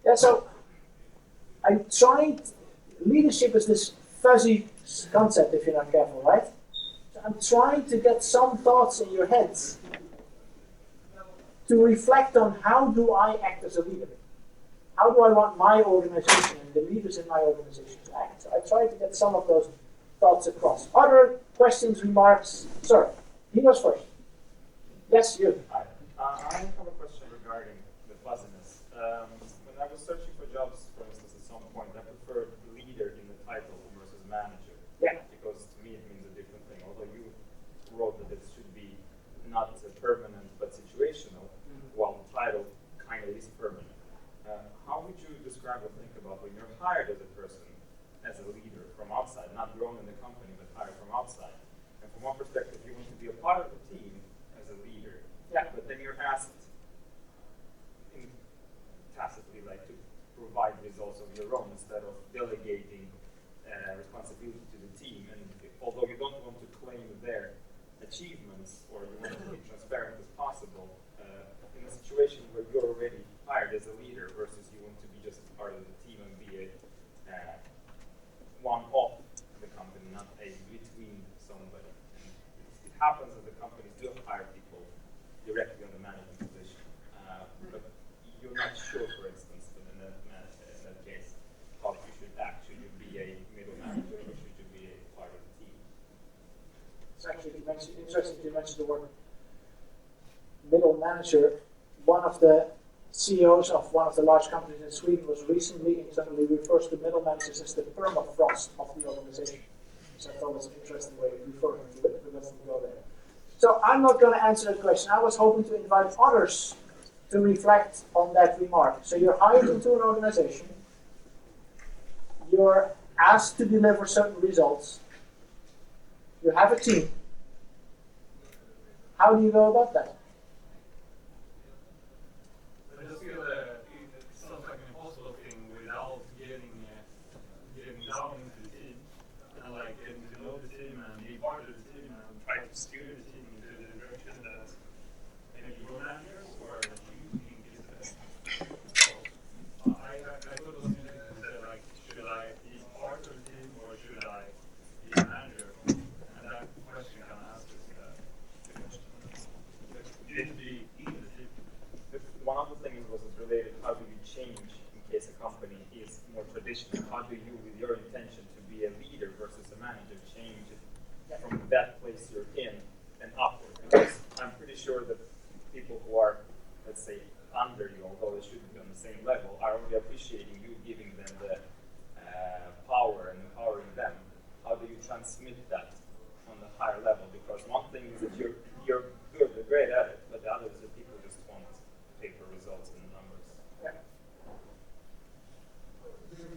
Yeah, so I'm trying, leadership is this fuzzy concept if you're not careful, right? So I'm trying to get some thoughts in your heads to reflect on how do I act as a leader? How do I want my organization and the leaders in my organization to act? So I try to get some of those thoughts across. Other questions, remarks? Sir, he goes first. Yes, you. Hi. I have a question regarding the fuzziness. When I was searching for jobs, for instance, at some point, I prefer leader in the title versus manager. Yeah. Because to me it means a different thing. Although you wrote that it should be not permanent but situational, while the title kind of is permanent. How would you describe or think about when you're hired as a person, as a leader from outside, not grown in the company, but hired from outside? And from one perspective, you want to be a part of the team as a leader, but then you're asked tacitly like to provide results of your own instead of delegating responsibility to the team. And although you don't want to claim their achievements or you want to be transparent as possible, in a situation where you're already hired as a leader versus you want to be just a part of the team and be a one of the company, not a between somebody. And it happens that the companies do hire people directly on the management position, but you're not sure, for instance, that in that case, how you should act. Should you be a middle manager or should you be a part of the team? It's actually interesting you mentioned the word middle manager. One of the CEOs of one of the large companies in Sweden was recently internally refers to middle managers as the permafrost of the organization. So I thought it was an interesting way of referring to it, but let's not go there. So I'm not going to answer that question. I was hoping to invite others to reflect on that remark. So you're hired into an organization, you're asked to deliver certain results, you have a team. How do you go about that? I just feel it sounds like an impossible thing without getting down into the team and like getting to know the team and be part of the team and try to steer the team into the direction that maybe your managers or that you think is the best. So I thought it was interesting that like should I be part of the team or should I be a manager? And that question kind of answers the question. You need to be in the team. One of the things was related, how do you change in case a company is more traditional? How do you, with your intention to be a leader versus a manager, change it from that place you're in and upward? Because I'm pretty sure that people who are, let's say, under you, although they shouldn't be on the same level, are only appreciating you giving them the power and empowering them. How do you transmit that on the higher level? Because one thing is that you're good, you're great at it, but the other is that people just want paper results and numbers.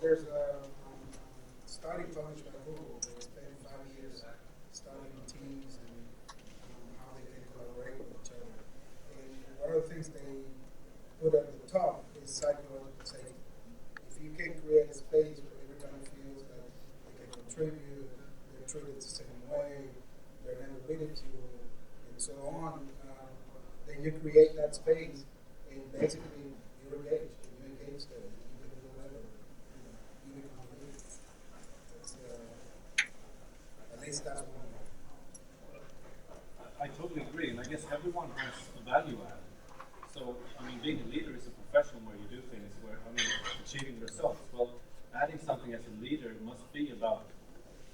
There's a study published by Google. They spent 5 years studying teams and how they can collaborate with each other. And one of the things they put at the top is psychological safety. If you can create a space where everybody feels that they can contribute, they're treated the same way, they're never ridiculed, and so on, then you create that space and basically you're engaged. You engage them. You can do whatever. You become a leader. That's, at least that's one of them. I totally agree, and I guess everyone has a value add. So, I mean, being a leader is a profession where you do things where, I mean, achieving results. Well, adding something as a leader must be about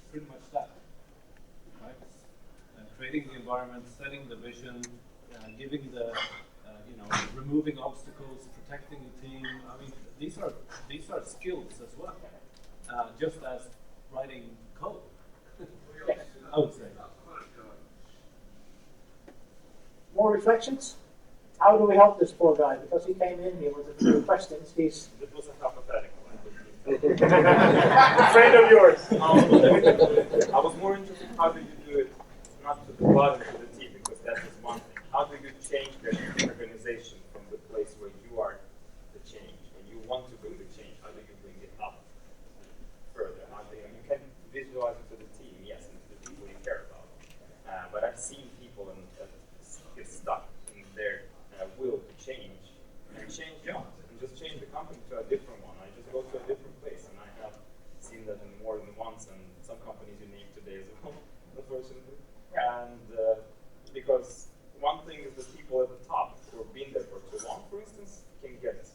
pretty much that, right? Creating the environment, setting the vision, giving the, removing obstacles, protecting the team. I mean, these are skills as well, just as writing code. I would say. More reflections? How do we help this poor guy? Because he came in here with a few questions. He's It was a hypothetical. Friend of yours. I was more interested in how do you do it, not to the bottom of the team, because that is one thing. How do you change the organization from the place where you are the change, when you want to bring the change? How do you bring it up further? You can visualize it to the team, yes, and to the people you care about. But I've seen people that get stuck in their will to change and change jobs and just change the company to a different one. I just go to a different place, and I have seen that in more than once, and some companies you name today as well, unfortunately. And because one thing is the people at the top who have been there for too long, for instance, can get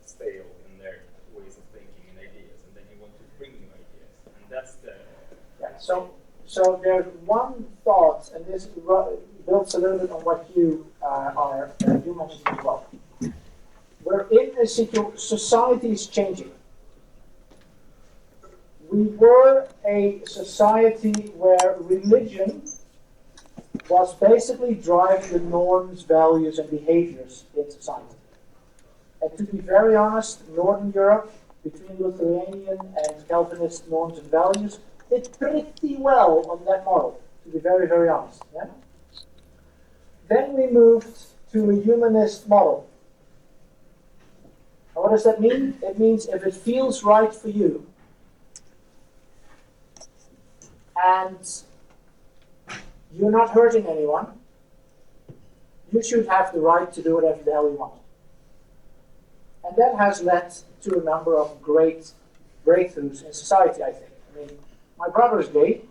stale in their ways of thinking and ideas, and then you want to bring new ideas, and that's the So there's one thought, and this builds a little bit on what you mentioned as well. We're in a society is changing. We were a society where religion was basically driving the norms, values, and behaviors in society. And to be very honest, Northern Europe, between Lithuanian and Calvinist norms and values, did pretty well on that model, to be very, very honest. Yeah? Then we moved to a humanist model. And what does that mean? It means if it feels right for you, and you're not hurting anyone, you should have the right to do whatever the hell you want. And that has led to a number of great breakthroughs in society, I think. I mean, my brother is gay.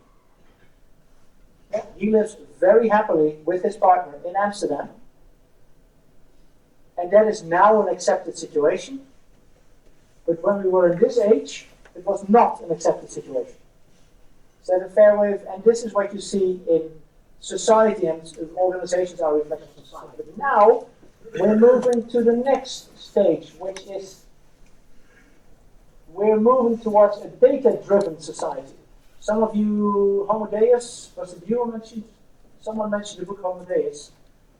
He lives very happily with his partner in Amsterdam. And that is now an accepted situation. But when we were in this age, it was not an accepted situation. Is that a fair way of, and this is what you see in society, and organizations are reflections of society. But now, we're moving to the next stage, which is we're moving towards a data-driven society. Some of you, Homo Deus, was it you who mentioned? Someone mentioned the book Homo Deus.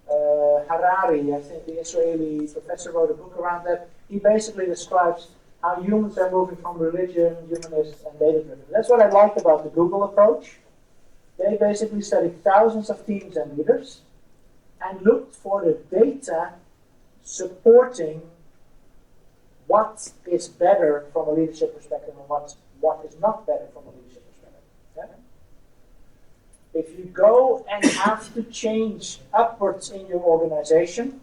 Harari, I think the Israeli professor, wrote a book around that. He basically describes how humans are moving from religion, humanist, and data-driven. That's what I like about the Google approach. They basically studied thousands of teams and leaders and looked for the data supporting what is better from a leadership perspective and what is not better from a leadership perspective. Okay? If you go and have to change upwards in your organization,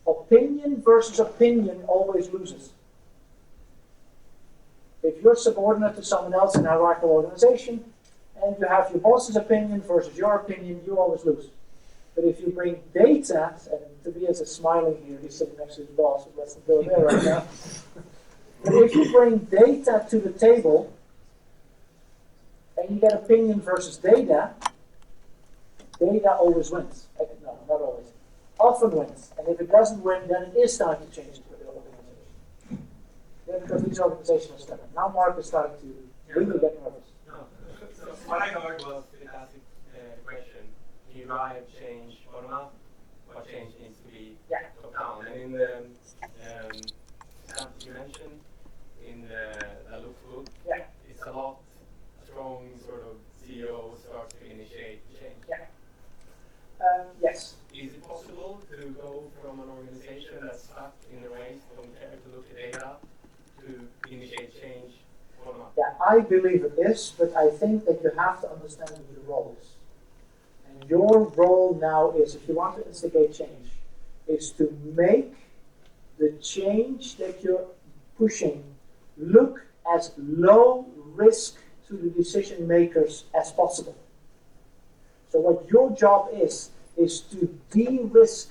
opinion versus opinion always loses. If you're subordinate to someone else in a hierarchical organization, and you have your boss's opinion versus your opinion, you always lose. But if you bring data, and Tobias is smiling here, he's sitting next to his boss, let's go there right now. But if you bring data to the table, and you get opinion versus data, data always wins. No, not always. Often wins. And if it doesn't win, then it is time to change it for the organization. Yeah, because these organizations are stubborn. Now Mark is starting to really get nervous. So what I heard was the classic question: can you drive change bottom up? What change needs to be top down? And in the example you mentioned, in the look book, it's a lot strong sort of CEO starts to initiate change. Yes. Is it possible to go from an organization that's stuck in the race, don't care to look at data, to initiate change bottom up? Yeah, I believe it is, but I think that you have to understand what your role is. And your role now is, if you want to instigate change, is to make the change that you're pushing look as low risk to the decision makers as possible. So what your job is to de-risk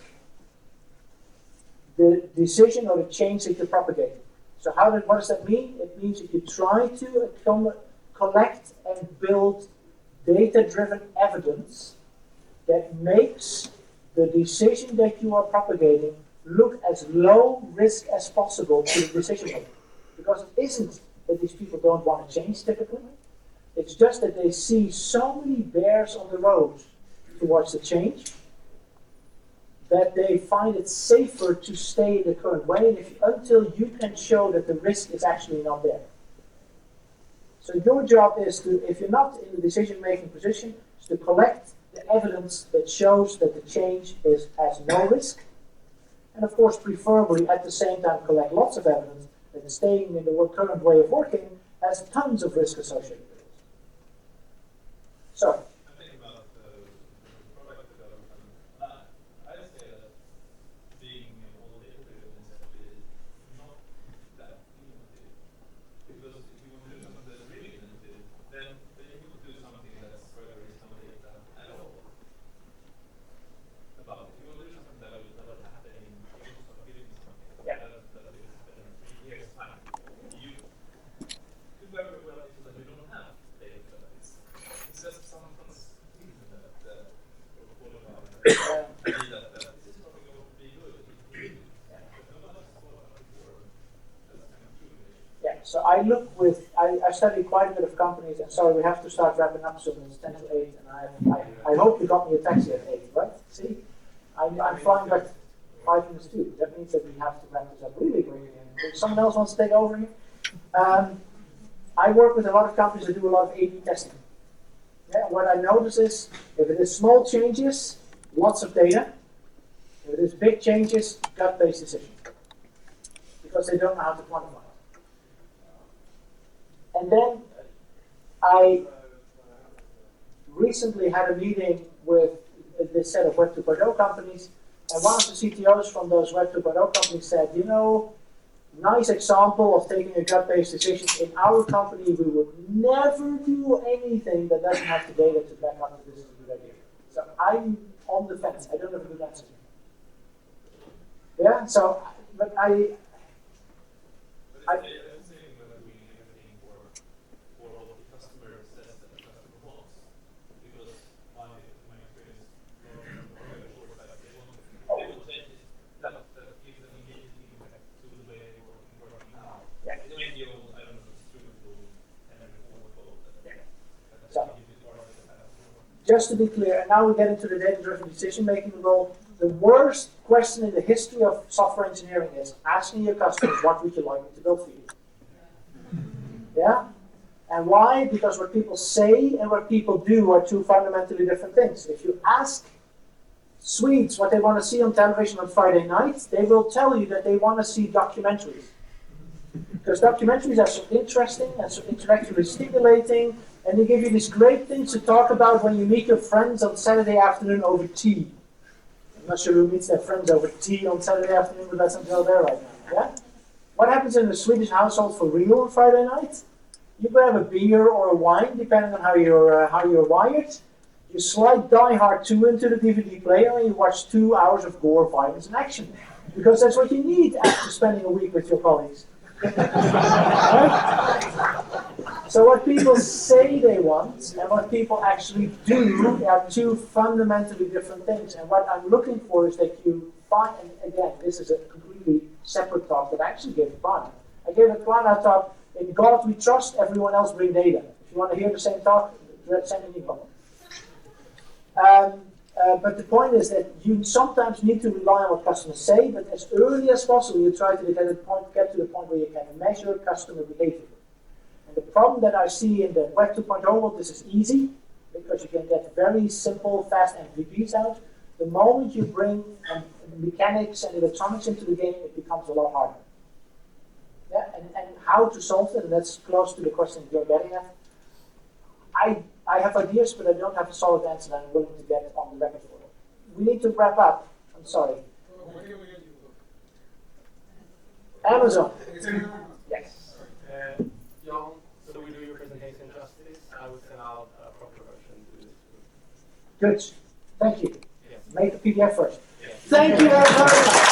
the decision or the change that you're propagating. So what does that mean? It means that you try to collect and build data-driven evidence that makes the decision that you are propagating look as low risk as possible to the decision maker. Because it isn't that these people don't want to change typically. It's just that they see so many bears on the road towards the change that they find it safer to stay in the current way, and until you can show that the risk is actually not there. So your job is to, if you're not in the decision-making position, is to collect the evidence that shows that the change has no risk, and of course, preferably at the same time collect lots of evidence that staying in the current way of working has tons of risk associated with it. So. So I look with, I study quite a bit of companies, and sorry, we have to start wrapping up soon. It's 10 to 8, and I hope you got me a taxi at 8, right? See? I'm flying back 5 minutes too. That means that we have to wrap this up really quickly. If someone else wants to take over here? I work with a lot of companies that do a lot of A/B testing. Yeah, what I notice is, if it is small changes, lots of data. If it is big changes, gut-based decisions. Because they don't know how to quantify it. And then I recently had a meeting with this set of Web 2.0 companies, and one of the CTOs from those Web 2.0 companies said, you know, nice example of taking a gut-based decision. In our company, we would never do anything that doesn't have the data to back up that this is a good idea. So I'm on the fence. I don't have a good answer. Yeah, so, but I just to be clear, and now we get into the data-driven decision-making role, the worst question in the history of software engineering is asking your customers, what would you like me to build for you? Yeah? And why? Because what people say and what people do are two fundamentally different things. If you ask Swedes what they want to see on television on Friday night, they will tell you that they want to see documentaries. Because documentaries are so interesting and so intellectually stimulating, and they give you these great things to talk about when you meet your friends on Saturday afternoon over tea. I'm not sure who meets their friends over tea on Saturday afternoon, but that's until there right now. Yeah? What happens in the Swedish household for real on Friday night? You grab a beer or a wine, depending on how you're wired. You slide Die Hard 2 into the DVD player, and you watch 2 hours of gore, violence, and action. Because that's what you need after spending a week with your colleagues. So what people say they want and what people actually do are two fundamentally different things. And what I'm looking for is that you find, and again, this is a completely separate talk that I actually gave a Klarna. I gave a Klarna talk, in God we trust, everyone else bring data. If you want to hear the same talk, send me an email. But the point is that you sometimes need to rely on what customers say, but as early as possible you try to get to the point where you can measure customer behavior. And the problem that I see in the Web 2.0 world, this is easy, because you can get very simple, fast MVPs out. The moment you bring mechanics and electronics into the game, it becomes a lot harder. Yeah, and how to solve it, and that's close to the question you're getting at. I have ideas, but I don't have a solid answer that I'm willing to get on the record for it. We need to wrap up. I'm sorry. Amazon. Yes. Jan, so we do your presentation justice. I will send out a proper version to this group. Good. Thank you. Yes. Make the PDF first. Yes. Thank you very much.